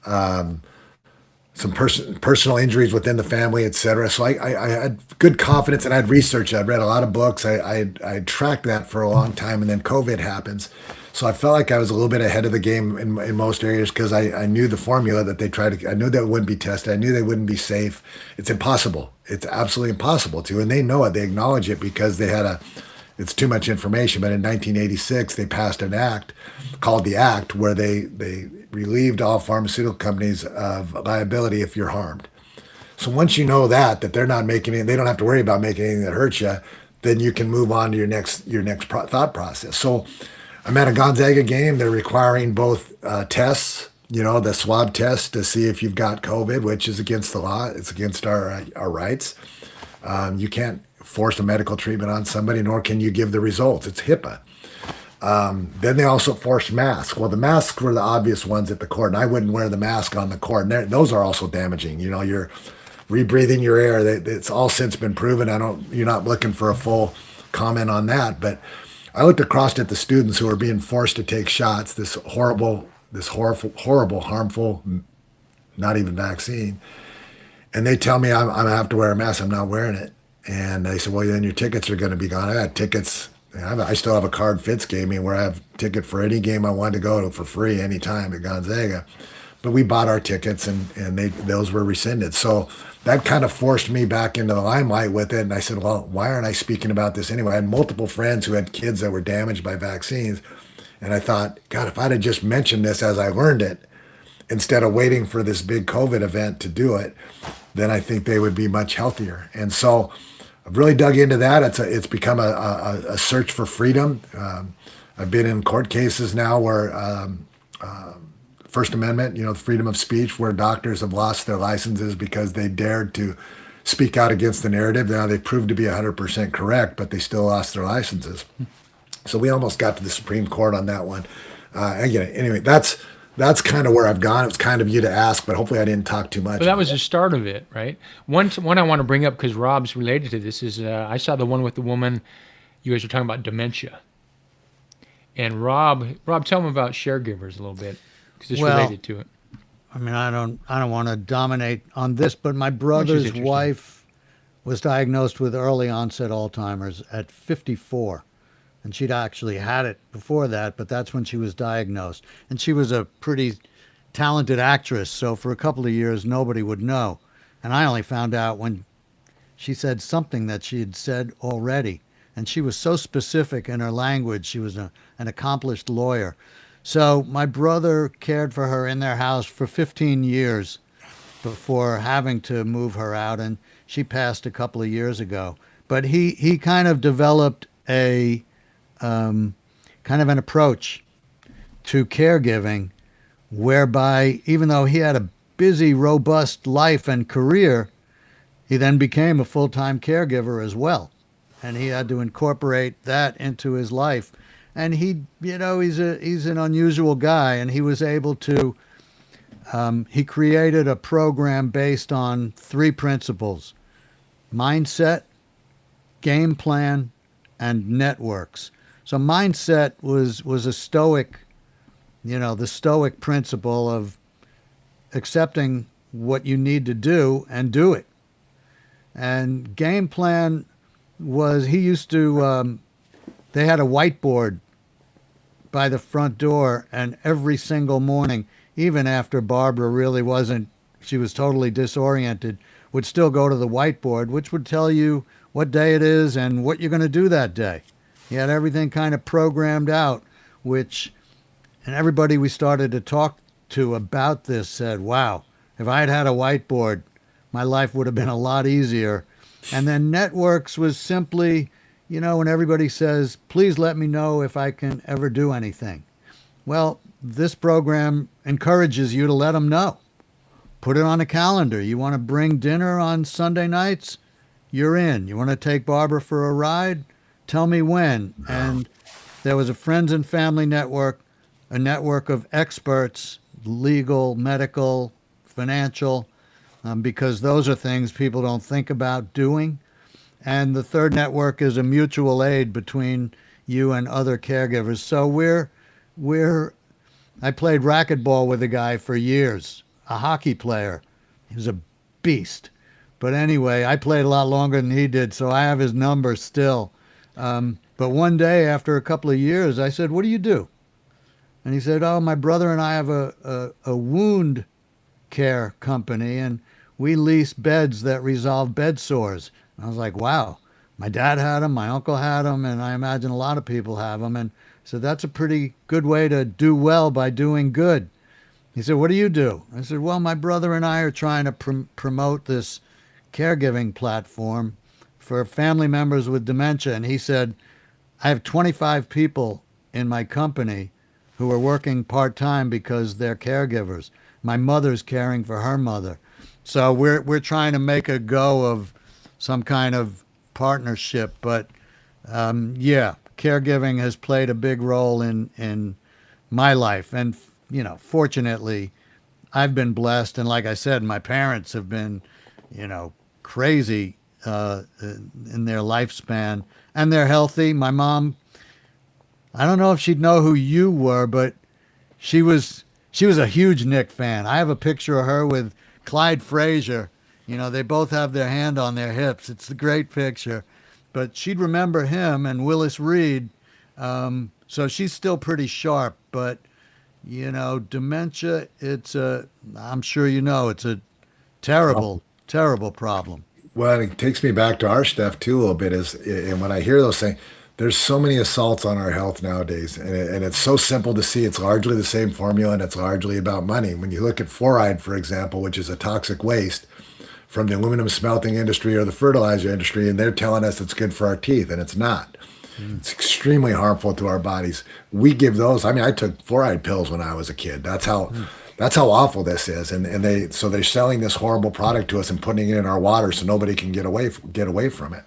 Some personal injuries within the family, et cetera. So I had good confidence and I'd researched. I'd read a lot of books. I tracked that for a long time, and then COVID happens. So I felt like I was a little bit ahead of the game in most areas because I knew the formula that they tried to. I knew that it wouldn't be tested. I knew they wouldn't be safe. It's impossible. It's absolutely impossible to, and they know it. They acknowledge it because they had it's too much information. But in 1986, they passed an act called the Act where they relieved all pharmaceutical companies of liability if you're harmed. So once you know that they're not making it, they don't have to worry about making anything that hurts you, then you can move on to your next thought process. So I'm at a Gonzaga game. They're requiring both tests, the swab test to see if you've got COVID, which is against the law. It's against our rights. You can't force a medical treatment on somebody, nor can you give the results. It's HIPAA. Then they also forced masks. Well, the masks were the obvious ones at the court, and I wouldn't wear the mask on the court. And those are also damaging. You're rebreathing your air. It's all since been proven. You're not looking for a full comment on that, but I looked across at the students who are being forced to take shots. This horrible, harmful, not even vaccine, and they tell me I'm gonna have to wear a mask. I'm not wearing it, and they said, "Well, then your tickets are going to be gone." I had tickets. I still have a card Fitz gave me where I have a ticket for any game I wanted to go to for free anytime at Gonzaga. But we bought our tickets and those were rescinded. So that kind of forced me back into the limelight with it. And I said, well, why aren't I speaking about this anyway? I had multiple friends who had kids that were damaged by vaccines. And I thought, God, if I'd have just mentioned this as I learned it, instead of waiting for this big COVID event to do it, then I think they would be much healthier. And so I've really dug into that. It's become a search for freedom. I've been in court cases now where First Amendment, the freedom of speech, where doctors have lost their licenses because they dared to speak out against the narrative. Now they've proved to be 100% correct, but they still lost their licenses. So we almost got to the Supreme Court on that one. Anyway, that's kind of where I've gone. It was kind of you to ask, but hopefully I didn't talk too much. But that was the start of it, right? One I want to bring up because Rob's related to this is I saw the one with the woman. You guys were talking about dementia, and Rob, tell them about Sharegivers a little bit because it's related to it. I mean, I don't want to dominate on this, but my Which is brother's interesting. wife was diagnosed with early onset Alzheimer's at 54. And she'd actually had it before that, but that's when she was diagnosed. And she was a pretty talented actress, so for a couple of years, nobody would know. And I only found out when she said something that she had said already And she was so specific in her language. She was an accomplished lawyer. So my brother cared for her in their house for 15 years before having to move her out, and she passed a couple of years ago. But he kind of developed a kind of an approach to caregiving whereby even though he had a busy, robust life and career, he then became a full-time caregiver as well. And he had to incorporate that into his life. And he's an unusual guy, and he was able to, he created a program based on three principles: mindset, game plan, and networks. So mindset was a stoic, the stoic principle of accepting what you need to do and do it. And game plan was he used to, they had a whiteboard by the front door, and every single morning, even after Barbara really wasn't, she was totally disoriented, would still go to the whiteboard, which would tell you what day it is and what you're going to do that day. He had everything kind of programmed out, and everybody we started to talk to about this said, wow, if I had had a whiteboard, my life would have been a lot easier. And then networks was simply, when everybody says, please let me know if I can ever do anything. Well, this program encourages you to let them know. Put it on a calendar. You want to bring dinner on Sunday nights? You're in. You want to take Barbara for a ride? Tell me when. And there was a friends and family network, a network of experts, legal, medical, financial, because those are things people don't think about doing. And the third network is a mutual aid between you and other caregivers. So I played racquetball with a guy for years, a hockey player. He was a beast. But anyway, I played a lot longer than he did, so I have his number still. But one day, after a couple of years, I said, what do you do? And he said, oh, my brother and I have a wound care company, and we lease beds that resolve bed sores. And I was like, wow, my dad had them, my uncle had them, and I imagine a lot of people have them. And so that's a pretty good way to do well by doing good. He said, what do you do? I said, well, my brother and I are trying to promote this caregiving platform for family members with dementia. And he said, I have 25 people in my company who are working part-time because they're caregivers. My mother's caring for her mother. So we're trying to make a go of some kind of partnership. But caregiving has played a big role in my life. And, fortunately, I've been blessed. And like I said, my parents have been, crazy in their lifespan. And they're healthy. My mom, I don't know if she'd know who you were, but she was a huge Nick fan. I have a picture of her with Clyde Frazier. They both have their hand on their hips. It's a great picture. But she'd remember him and Willis Reed. So she's still pretty sharp. But, dementia, I'm sure it's a terrible, terrible problem. Well, it takes me back to our stuff too a little bit. And when I hear those things, there's so many assaults on our health nowadays, and it's so simple to see. It's largely the same formula, and it's largely about money. When you look at fluoride, for example, which is a toxic waste from the aluminum smelting industry or the fertilizer industry, and they're telling us it's good for our teeth, and it's not. It's extremely harmful to our bodies. We give those. I mean, I took fluoride pills when I was a kid. That's how awful this is. And they're selling this horrible product to us and putting it in our water so nobody can get away from it.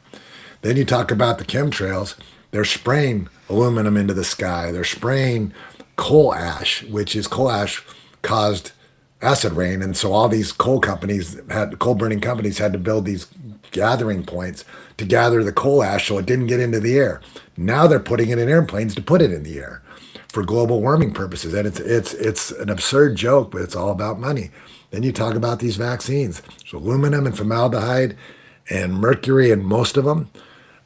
Then you talk about the chemtrails. They're spraying aluminum into the sky. They're spraying coal ash, which is coal ash caused acid rain. And so all these coal burning companies had to build these gathering points to gather the coal ash so it didn't get into the air. Now they're putting it in airplanes to put it in the air for global warming purposes. And it's an absurd joke, but it's all about money. Then you talk about these vaccines. So aluminum and formaldehyde and mercury in most of them.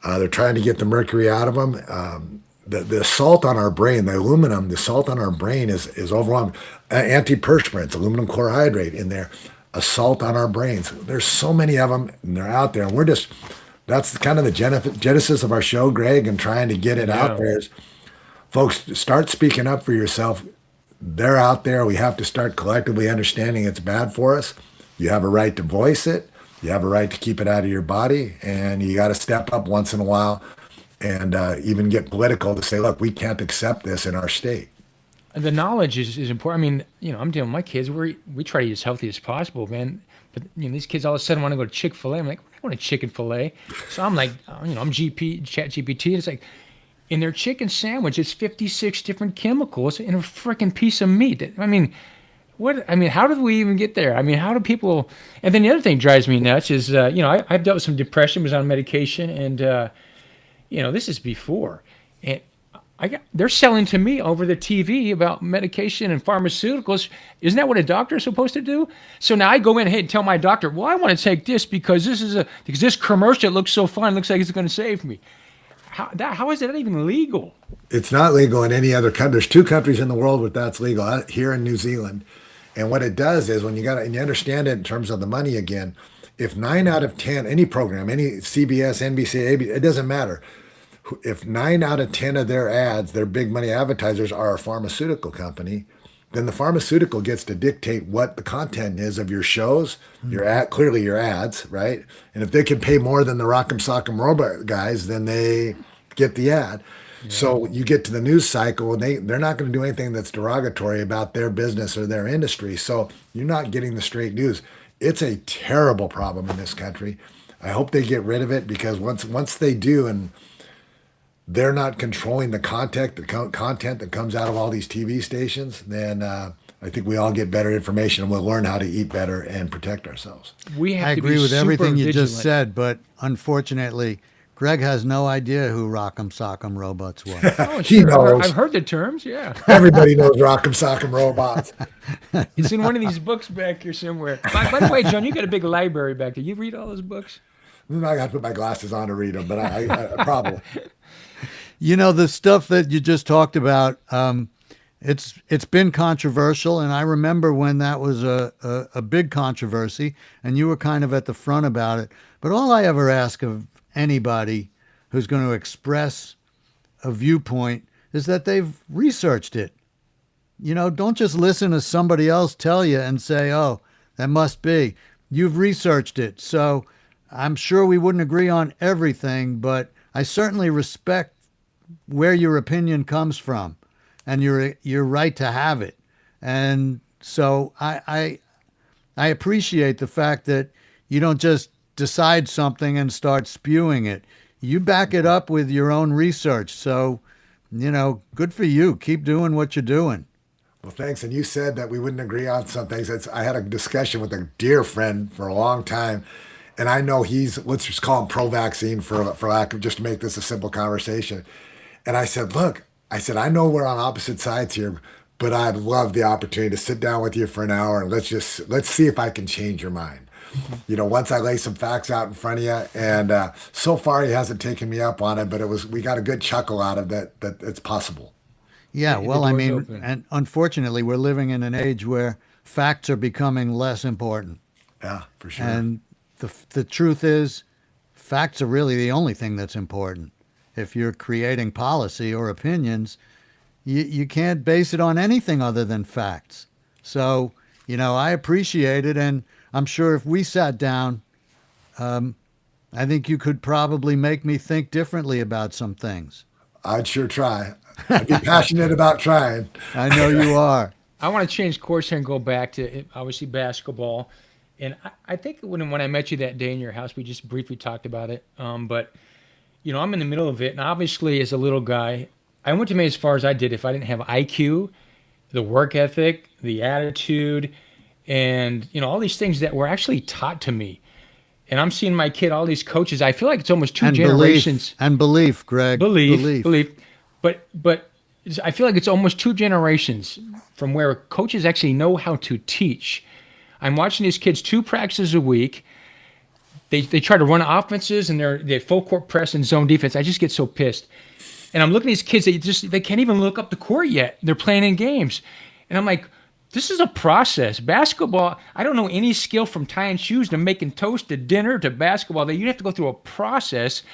They're trying to get the mercury out of them. The salt on our brain, the aluminum, the salt on our brain is overwhelming. Antiperspirants, aluminum chlorohydrate in there, a salt on our brains. There's so many of them, and they're out there, and we're just That's kind of the genesis of our show, Greg, and trying to get it out Yeah. there is, folks, start speaking up for yourself. They're out there. We have to start collectively understanding it's bad for us. You have a right to voice it. You have a right to keep it out of your body, and you got to step up once in a while and even get political to say, look, we can't accept this in our state. And the knowledge is important. I mean, I'm dealing with my kids. We try to eat as healthy as possible, man. But these kids all of a sudden want to go to Chick-fil-A. I'm like, I want a Chicken-fil-A. So I'm like, I'm Chat GPT. It's like, in their chicken sandwich, it's 56 different chemicals in a freaking piece of meat. I mean, what? I mean, how did we even get there? I mean, how do people? And then the other thing drives me nuts is, I've dealt with some depression, was on medication, and this is before, and they're selling to me over the TV about medication and pharmaceuticals. Isn't that what a doctor is supposed to do? So now I go in ahead and tell my doctor, well, I want to take this because this commercial looks so fun, looks like it's going to save me. How is that even legal? It's not legal in any other country. There's two countries in the world where that's legal, here in New Zealand. And what it does is when and you understand it in terms of the money again, if 9 out of 10, any program, any CBS, NBC, ABC, it doesn't matter. If 9 out of 10 of their ads, their big money advertisers are a pharmaceutical company, then the pharmaceutical gets to dictate what the content is of your shows, clearly your ads, right? And if they can pay more than the Rock'em Sock'em Robot guys, then they get the ad. Yeah. So you get to the news cycle, and they're not going to do anything that's derogatory about their business or their industry. So you're not getting the straight news. It's a terrible problem in this country. I hope they get rid of it, because once they do, and they're not controlling the content that comes out of all these TV stations, then I think we all get better information, and we'll learn how to eat better and protect ourselves. I agree with everything you just said, but unfortunately, Greg has no idea who Rock'em Sock'em Robots were. Oh, sure. knows. I've heard the terms, yeah. Everybody knows Rock'em Sock'em Robots. It's in one of these books back here somewhere. By the way, John, you got a big library back there. You read all those books? I got to put my glasses on to read them, but I probably. The stuff that you just talked about, it's been controversial, and I remember when that was a big controversy, and you were kind of at the front about it. But all I ever ask of anybody who's going to express a viewpoint is that they've researched it. Don't just listen to somebody else tell you and say, oh, that must be. You've researched it. So I'm sure we wouldn't agree on everything, but I certainly respect where your opinion comes from, and you're right to have it. And so I appreciate the fact that you don't just decide something and start spewing it. You back it up with your own research. So, good for you. Keep doing what you're doing. Well, thanks. And you said that we wouldn't agree on some things. I had a discussion with a dear friend for a long time, and I know let's just call him pro-vaccine for lack of, just to make this a simple conversation. And I said, look, I know we're on opposite sides here, but I'd love the opportunity to sit down with you for an hour and let's see if I can change your mind. Once I lay some facts out in front of you, and so far he hasn't taken me up on it, but we got a good chuckle out of that it's possible. Yeah, well, I mean, and unfortunately, we're living in an age where facts are becoming less important. Yeah, for sure. And the truth is, facts are really the only thing that's important. If you're creating policy or opinions, you can't base it on anything other than facts. So, I appreciate it, and I'm sure if we sat down, I think you could probably make me think differently about some things. I'd sure try. I'd be passionate about trying. I know you are. I want to change course here and go back to, obviously, basketball. And I think when I met you that day in your house, we just briefly talked about it. But, I'm in the middle of it. And obviously, as a little guy, I went to me as far as I did if I didn't have IQ, the work ethic, the attitude, and, all these things that were actually taught to me. And I'm seeing my kid, all these coaches. I feel like it's almost two generations. Belief, Greg. Belief. But I feel like it's almost two generations from where coaches actually know how to teach. I'm watching these kids 2 practices a week. They try to run offenses, and they're full court press and zone defense. I just get so pissed. And I'm looking at these kids, they can't even look up the court yet. They're playing in games. And I'm like, This is a process. Basketball, I don't know any skill from tying shoes to making toast to dinner to basketball that you have to go through a process.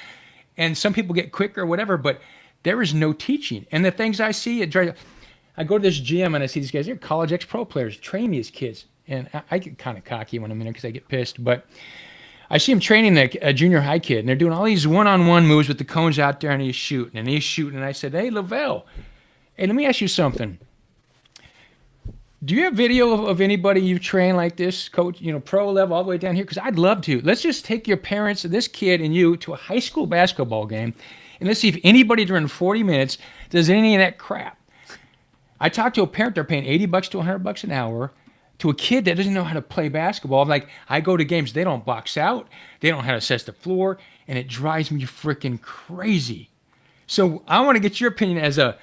And some people get quicker or whatever, but there is no teaching. And the things I see, I go to this gym and I see these guys, they're college ex-pro players, train these kids. And I get kind of cocky when I'm in there because I get pissed. But I see him training a junior high kid, and they're doing all these one-on-one moves with the cones out there, and he's shooting, and he's shooting. And I said, hey, Lavelle, hey, let me ask you something. Do you have video of anybody you've trained like this, coach, pro level all the way down here? Because I'd love to. Let's just take your parents, this kid, and you to a high school basketball game, and let's see if anybody during 40 minutes does any of that crap. I talked to a parent, they're paying $80 to $100 an hour to a kid that doesn't know how to play basketball. I'm like, I go to games, they don't box out, they don't know how to assess the floor, and it drives me freaking crazy. So I want to get your opinion as a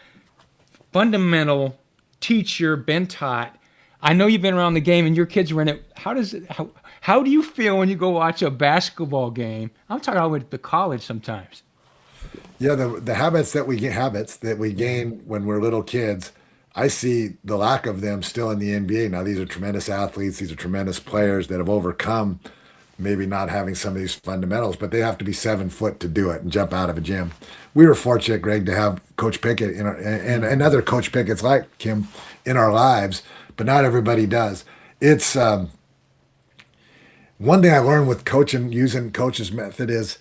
fundamental teacher, been taught. I know you've been around the game and your kids are in it. How do you feel when you go watch a basketball game? I'm talking all the way to college sometimes. Yeah, the habits that we gain when we're little kids, I see the lack of them still in the NBA. Now, these are tremendous athletes, these are tremendous players that have overcome maybe not having some of these fundamentals, but they have to be 7 foot to do it and jump out of a gym. We were fortunate, Greg, to have Coach Pickett and other Coach Pickett's like him in our lives, but not everybody does. It's one thing I learned with coaching, using coach's method is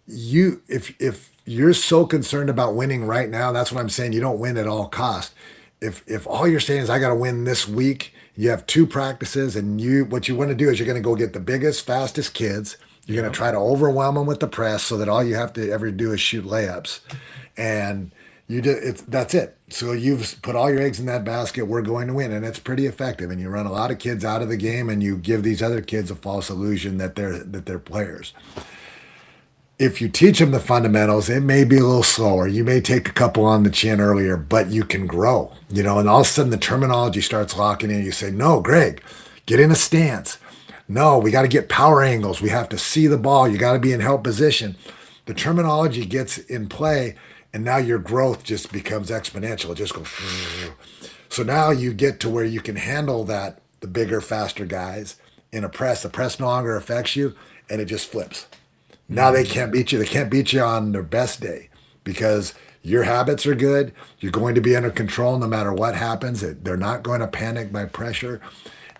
if you're so concerned about winning right now, that's what I'm saying. You don't win at all cost. If all you're saying is I got to win this week, you have 2 practices, and what you want to do is you're going to go get the biggest, fastest kids. You're going to try to overwhelm them with the press so that all you have to ever do is shoot layups, and that's it. So you've put all your eggs in that basket. We're going to win, and it's pretty effective. And you run a lot of kids out of the game, and you give these other kids a false illusion that they're players. If you teach them the fundamentals, it may be a little slower. You may take a couple on the chin earlier, but you can grow, and all of a sudden the terminology starts locking in. You say, no, Greg, get in a stance. No, we got to get power angles. We have to see the ball. You got to be in help position. The terminology gets in play, and now your growth just becomes exponential. It just goes. So now you get to where you can handle the bigger, faster guys in a press. The press no longer affects you, and it just flips. Now they can't beat you. They can't beat you on their best day because your habits are good. You're going to be under control no matter what happens. They're not going to panic by pressure.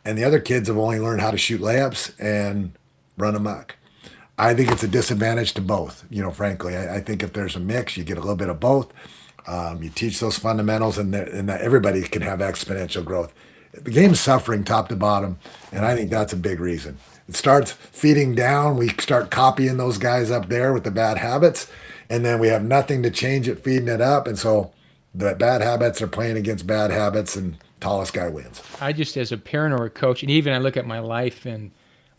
And the other kids have only learned how to shoot layups and run amok. I think it's a disadvantage to both, frankly. I think if there's a mix, you get a little bit of both. You teach those fundamentals, and that everybody can have exponential growth. The game's suffering top to bottom, and I think that's a big reason. It starts feeding down. We start copying those guys up there with the bad habits, and then we have nothing to change it, feeding it up. And so the bad habits are playing against bad habits, and tallest guy wins. I just, as a parent or a coach, and even I look at my life and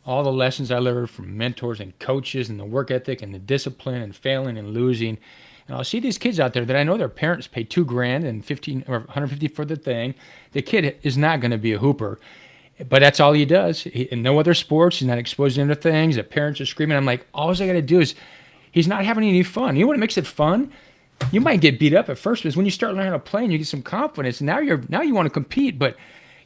all the lessons I learned from mentors and coaches and the work ethic and the discipline and failing and losing. And I'll see these kids out there that I know their parents pay $2,000 and 15 or 150 for the thing. The kid is not going to be a hooper. But that's all he does. In no other sports, he's not exposed to other things. The parents are screaming. I'm like, all I got to do is, he's not having any fun. You know what makes it fun? You might get beat up at first, but it's when you start learning how to play and you get some confidence. Now you want to compete, but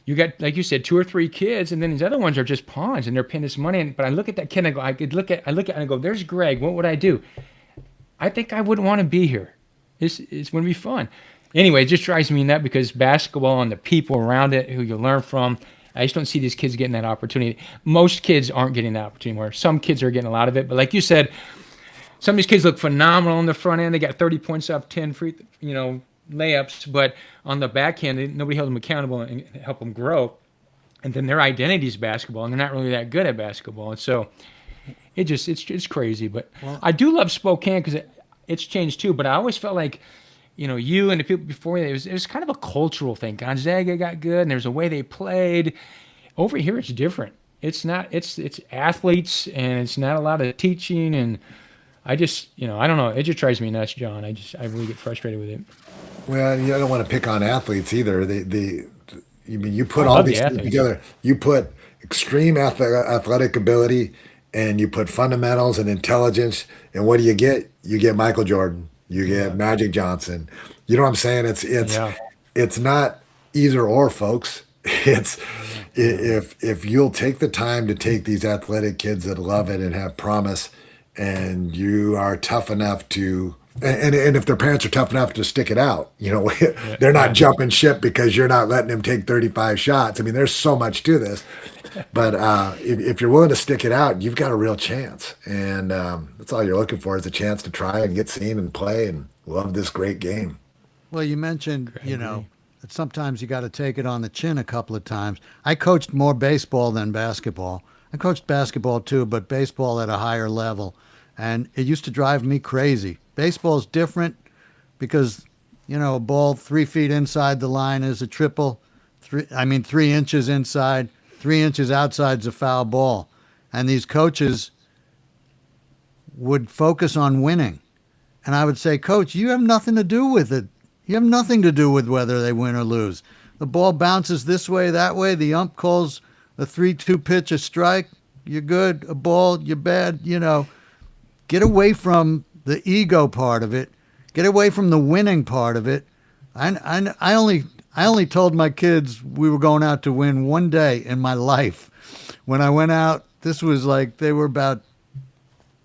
you got, like you said, 2 or 3 kids, and then these other ones are just pawns, and they're paying this money. But I look at that kid, and I look at it and I go, there's Greg. What would I do? I think I wouldn't want to be here. It's going to be fun. Anyway, it just drives me nuts because basketball and the people around it who you learn from. I just don't see these kids getting that opportunity. Most kids aren't getting that opportunity where some kids are getting a lot of it. But like you said, some of these kids look phenomenal on the front end. They got 30 points off 10 free, layups. But on the back end, nobody held them accountable and helped them grow. And then their identity is basketball, and they're not really that good at basketball. And so it's crazy. But I do love Spokane because it's changed too. But I always felt like, you and the people before you, it was kind of a cultural thing. Gonzaga got good, and there's a way they played. Over here, it's different. It's not. It's athletes, and it's not a lot of teaching. And I just, I don't know. It just drives me nuts, John. I really get frustrated with it. Well, I don't want to pick on athletes either. You put all these things together. You put extreme athletic ability, and you put fundamentals and intelligence, and what do you get? You get Michael Jordan. You get Magic Johnson. You know what I'm saying? It's not either or, folks. It's Yeah. if you'll take the time to take these athletic kids that love it and have promise, and you are tough enough to, and if their parents are tough enough to stick it out, Yeah, they're not yeah. jumping ship because you're not letting them take 35 shots. I mean, there's so much to this, but if you're willing to stick it out, you've got a real chance, and that's all you're looking for is a chance to try and get seen and play and love this great game. Well, you mentioned, I agree. that sometimes you got to take it on the chin a couple of times. I coached more baseball than basketball. I coached basketball too, but baseball at a higher level. And it used to drive me crazy. Baseball's different because, a ball 3 feet inside the line is a triple. 3 inches inside, 3 inches outside's a foul ball. And these coaches would focus on winning. And I would say, Coach, you have nothing to do with it. You have nothing to do with whether they win or lose. The ball bounces this way, that way. The ump calls a 3-2 pitch a strike. You're good. A ball, you're bad. Get away from the ego part of it. Get away from the winning part of it. I only told my kids we were going out to win one day in my life. When I went out, this was like they were about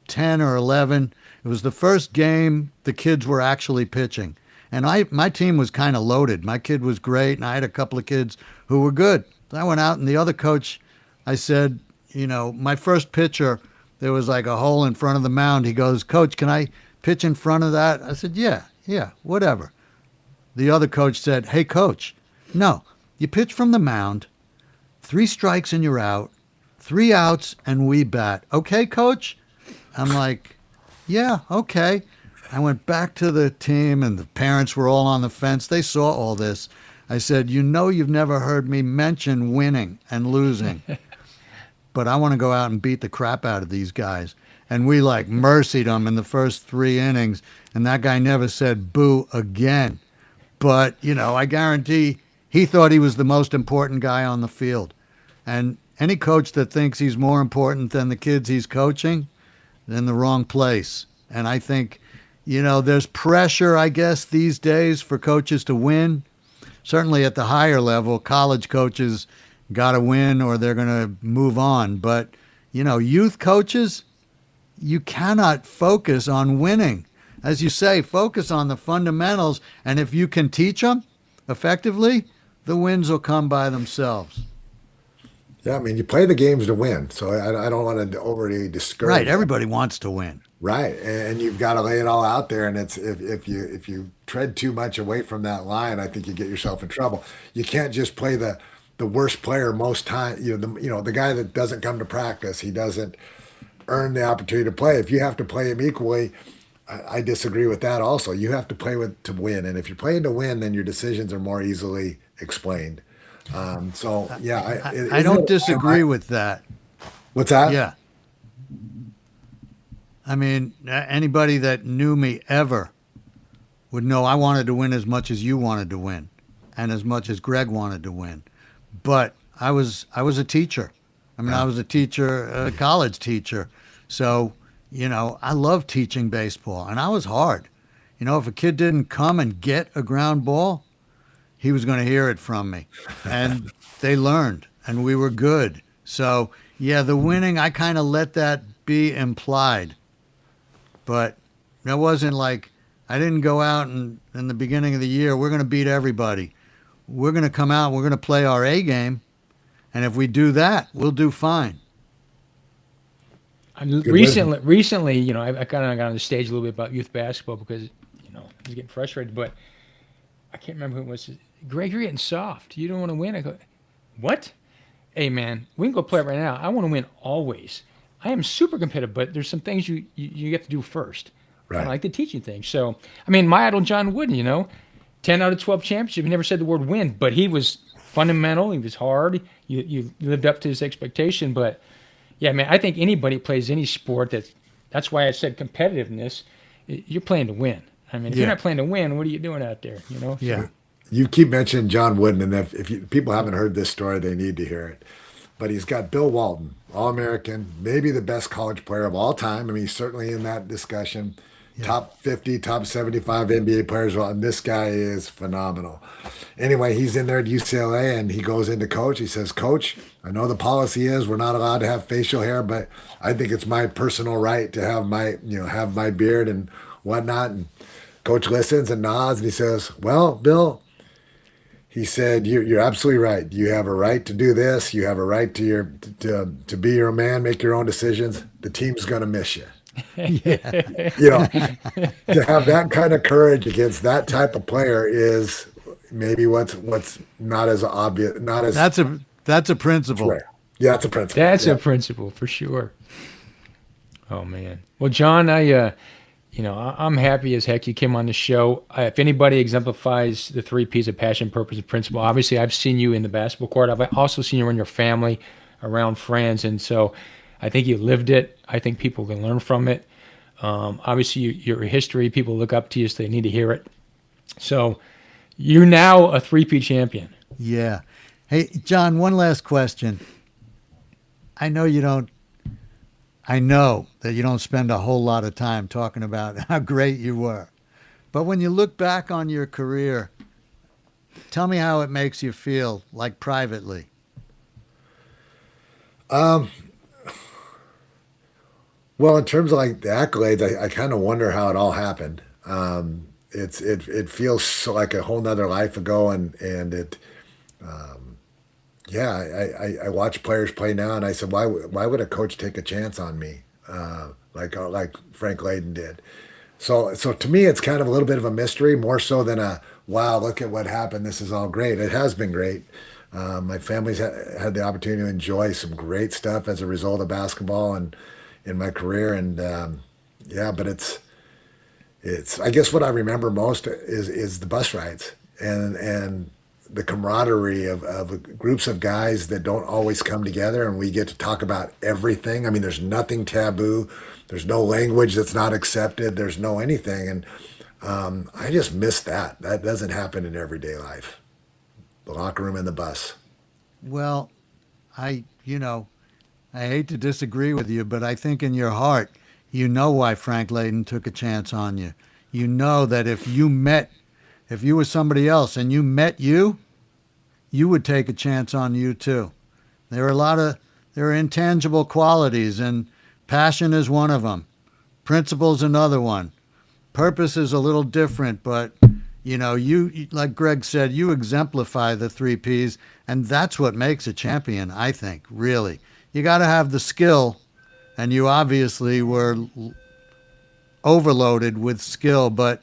10 or 11. It was the first game the kids were actually pitching. And my team was kind of loaded. My kid was great, and I had a couple of kids who were good. So I went out, and the other coach, I said, my first pitcher, there was like a hole in front of the mound. He goes, Coach, can I pitch in front of that? I said, yeah, whatever. The other coach said, Hey, Coach, no, you pitch from the mound, 3 strikes and you're out, 3 outs, and we bat. Okay, Coach? I'm like, yeah, okay. I went back to the team, and the parents were all on the fence. They saw all this. I said, you've never heard me mention winning and losing, but I want to go out and beat the crap out of these guys. And we like mercied them in the first 3 innings, and that guy never said boo again. But, I guarantee he thought he was the most important guy on the field. And any coach that thinks he's more important than the kids he's coaching, in the wrong place. And I think, there's pressure, I guess, these days for coaches to win. Certainly at the higher level, college coaches got to win or they're going to move on. But, youth coaches, you cannot focus on winning. As you say, focus on the fundamentals. And if you can teach them effectively, the wins will come by themselves. Yeah, I mean, you play the games to win, so I don't want to overly Right. discourage. Everybody wants to win. Right, and you've got to lay it all out there. And it's if you tread too much away from that line, I think you get yourself in trouble. You can't just play the worst player most time. The guy that doesn't come to practice, he doesn't earn the opportunity to play. If you have to play him equally, I disagree with that. Also, you have to play with to win, and if you're playing to win, then your decisions are more easily explained. So yeah, I isn't don't it? disagree with that. What's that? Yeah. I mean, anybody that knew me ever would know I wanted to win as much as you wanted to win and as much as Greg wanted to win. But I was a teacher. I mean, I was a teacher, a college teacher. So, I love teaching baseball, and I was hard. If a kid didn't come and get a ground ball, he was going to hear it from me. And they learned, and we were good. So, yeah, the winning, I kind of let that be implied. But it wasn't like I didn't go out and in the beginning of the year, we're going to beat everybody. We're going to come out, we're going to play our A game. And if we do that, we'll do fine. Good wisdom. Recently, I kind of got on the stage a little bit about youth basketball because, I was getting frustrated. But I can't remember who it was. Greg, you're getting soft. You don't want to win. I go, what? Hey, man, we can go play it right now. I want to win always. I am super competitive, but there's some things you have to do first. I Right. like the teaching thing. So, I mean, my idol, John Wooden, 10 out of 12 championship. He never said the word win, but he was fundamental. He was hard. You lived up to his expectation. But, yeah, man, I think anybody plays any sport that's why I said competitiveness. You're playing to win. I mean, if you're Yeah. not playing to win, what are you doing out there, Yeah. So, You keep mentioning John Wooden, and people haven't heard this story, they need to hear it. But he's got Bill Walton, All American, maybe the best college player of all time. I mean, he's certainly in that discussion. Yeah. top 50, top 75 NBA players. Well, and this guy is phenomenal. Anyway, he's in there at UCLA and he goes into coach. He says, Coach, I know the policy is we're not allowed to have facial hair, but I think it's my personal right to have have my beard and whatnot. And coach listens and nods and he says, well, Bill, he said, "You're absolutely right. You have a right to do this. You have a right to be your own man, make your own decisions. The team's going to miss you. Yeah. You know, to have that kind of courage against that type of player is maybe what's not as obvious, not as That's a principle. rare. Yeah, it's a principle. That's Yeah. a principle for sure. Oh man. Well, John, I'm happy as heck you came on the show. If anybody exemplifies the three P's of passion, purpose, and principle, obviously I've seen you in the basketball court. I've also seen you in your family, around friends, and so I think you lived it. I think people can learn from it. Obviously, your history, people look up to you, so they need to hear it. So you're now a 3P champion. Yeah. Hey, John, one last question. I know you don't I know that you don't spend a whole lot of time talking about how great you were. But when you look back on your career, tell me how it makes you feel, like privately. Um, well, in terms of like the accolades, I kind of wonder how it all happened. It feels so like a whole nother life ago, and it yeah, I watch players play now, and I said, why would a coach take a chance on me, like Frank Layden did? So to me, it's kind of a little bit of a mystery, more so than a wow, look at what happened. This is all great. It has been great. My family's had the opportunity to enjoy some great stuff as a result of basketball and in my career, and yeah, but it's I guess what I remember most is the bus rides and the camaraderie of groups of guys that don't always come together and we get to talk about everything. I mean, there's nothing taboo. There's no language that's not accepted. There's no anything. And I just miss that. That doesn't happen in everyday life. The locker room and the bus. Well, I, you know, I hate to disagree with you, but I think in your heart, you know why Frank Layden took a chance on you. You know that if you were somebody else and you met you, you would take a chance on you too. There are intangible qualities, and passion is one of them. Principle's another one. Purpose is a little different, but you like Greg said, you exemplify the three P's, and that's what makes a champion, I think, really. You got to have the skill, and you obviously were overloaded with skill, but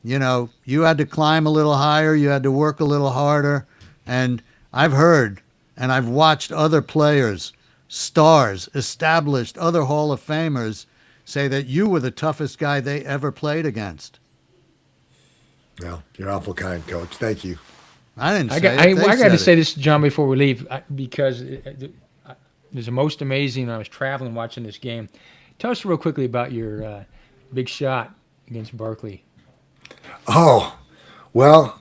you had to climb a little higher, you had to work a little harder, and I've heard and I've watched other players, stars, established, other Hall of Famers say that you were the toughest guy they ever played against. Well, you're awful kind, Coach. Thank you. I didn't say I it. They got said to say it. this, John, before we leave, because it was the most amazing. I was traveling watching this game. Tell us real quickly about your big shot against Barkley. Oh, well,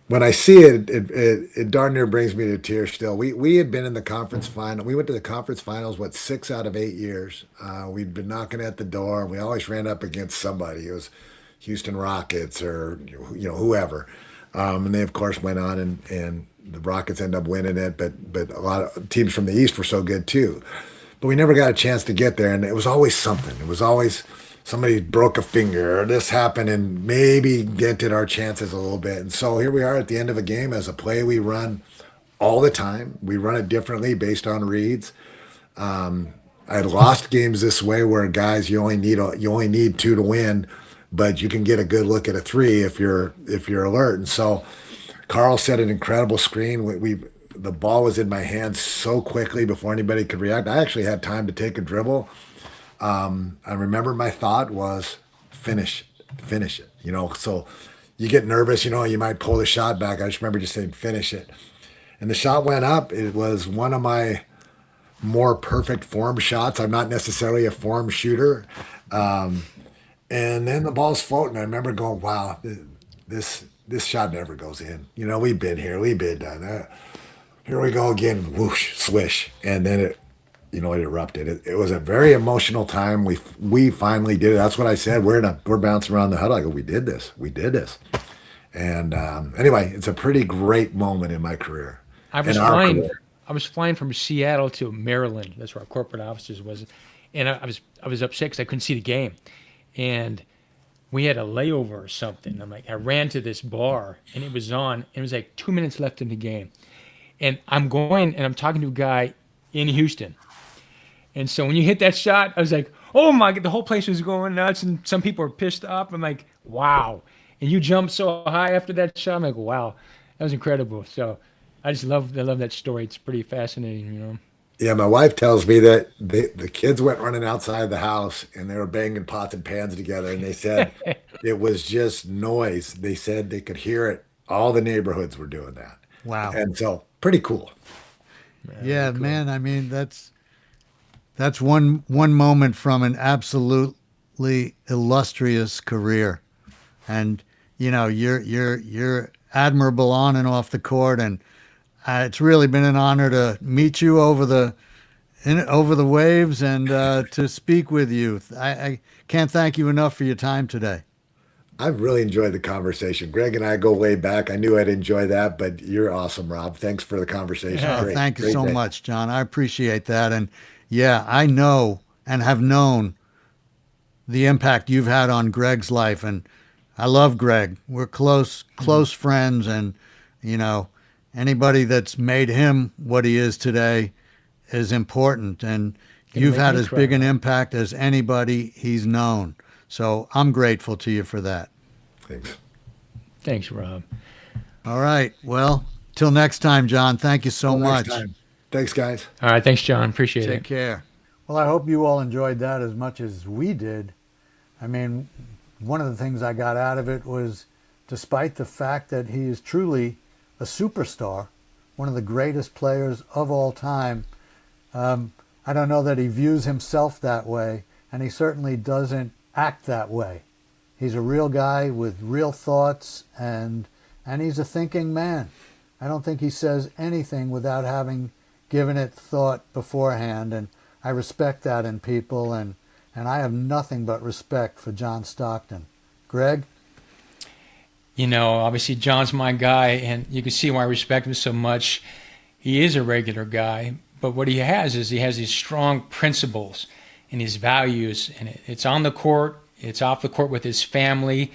when I see it, it darn near brings me to tears still. We had been in the conference final. We went to the conference finals, 6 out of 8 years. We'd been knocking at the door, and we always ran up against somebody. It was Houston Rockets or whoever. And they, of course, went on, and the Rockets ended up winning it, but a lot of teams from the East were so good, too. But we never got a chance to get there, and it was always something. It was always somebody broke a finger or this happened and maybe dented our chances a little bit. And so here we are at the end of a game as a play we run all the time. We run it differently based on reads. I had lost games this way where guys you only need two to win, but you can get a good look at a three if you're alert. And so Carl set an incredible screen. The ball was in my hands so quickly before anybody could react. I actually had time to take a dribble. I remember my thought was finish it. So you get nervous, you might pull the shot back. I just remember just saying finish it. And the shot went up. It was one of my more perfect form shots. I'm not necessarily a form shooter. And then the ball's floating. I remember going, wow, this shot never goes in. We've been here. We've been done that. Here we go again. Whoosh, swish. And then it erupted. It was a very emotional time. We finally did it. That's what I said. We're bouncing around the huddle. I go, we did this. We did this. And anyway, it's a pretty great moment in my career, I in was our flying. career. I was flying from Seattle to Maryland. That's where our corporate offices was, and I was upset because I couldn't see the game, and we had a layover or something. I ran to this bar and it was on. It was like 2 minutes left in the game, and I'm talking to a guy in Houston, and so when you hit that shot, I was like, oh my! The whole place was going nuts, and some people were pissed off. I'm like, wow! And you jumped so high after that shot. I'm like, wow, that was incredible. So I love that story. It's pretty fascinating. Yeah, my wife tells me that the kids went running outside the house and they were banging pots and pans together, and they said it was just noise. They said they could hear it. All the neighborhoods were doing that, Wow. and so pretty cool. Yeah, man. I mean, that's one moment from an absolutely illustrious career, and you're admirable on and off the court, and it's really been an honor to meet you over the waves and to speak with you. I can't thank you enough for your time today. I've really enjoyed the conversation. Greg and I go way back. I knew I'd enjoy that, but you're awesome, Rob. Thanks for the conversation. Oh, Great, thank you great so day. much, John. I appreciate that, and yeah, I know and have known the impact you've had on Greg's life, and I love Greg. We're close friends, and you know, anybody that's made him what he is today is important, and Gonna you've make had me as cry, big an Rob. impact as anybody he's known. So I'm grateful to you for that. Thanks. Thanks, Rob. All right. Well, till next time, John. Thank you so Till next much. time. Thanks, guys. All right, thanks, John. Appreciate Take it. care. Well, I hope you all enjoyed that as much as we did. I mean, one of the things I got out of it was, despite the fact that he is truly a superstar, one of the greatest players of all time, I don't know that he views himself that way, and he certainly doesn't act that way. He's a real guy with real thoughts, and he's a thinking man. I don't think he says anything without having given it thought beforehand, and I respect that in people, and I have nothing but respect for John Stockton. Greg? Obviously John's my guy, and you can see why I respect him so much. He is a regular guy, but what he has is he has these strong principles and his values, and it's on the court, it's off the court with his family.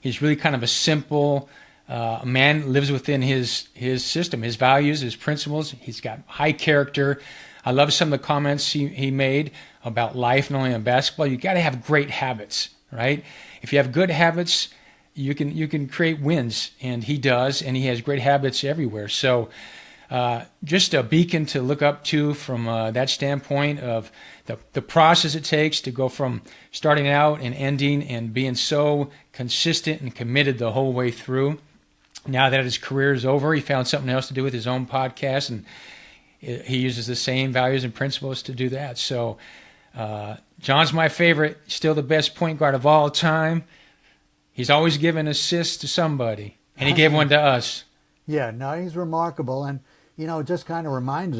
He's really kind of a simple man, lives within his system, his values, his principles. He's got high character. I love some of the comments he made about life, not only on basketball. You got to have great habits, right? If you have good habits, you can create wins, and he does, and he has great habits everywhere. So just a beacon to look up to from that standpoint of the process it takes to go from starting out and ending and being so consistent and committed the whole way through. Now that his career is over, he found something else to do with his own podcast, and he uses the same values and principles to do that. So John's my favorite, still the best point guard of all time. He's always given assists to somebody, and he gave one to us. Yeah, no, he's remarkable. And, it just kind of reminds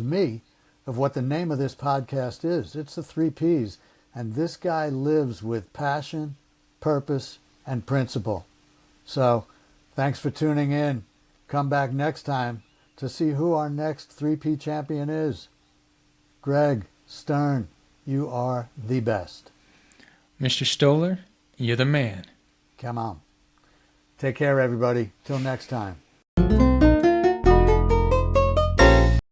me of what the name of this podcast is. It's the 3 Ps. And this guy lives with passion, purpose, and principle. So thanks for tuning in. Come back next time to see who our next 3P champion is. Greg Stern, you are the best. Mr. Stoller, you're the man. Come on. Take care, everybody. Till next time.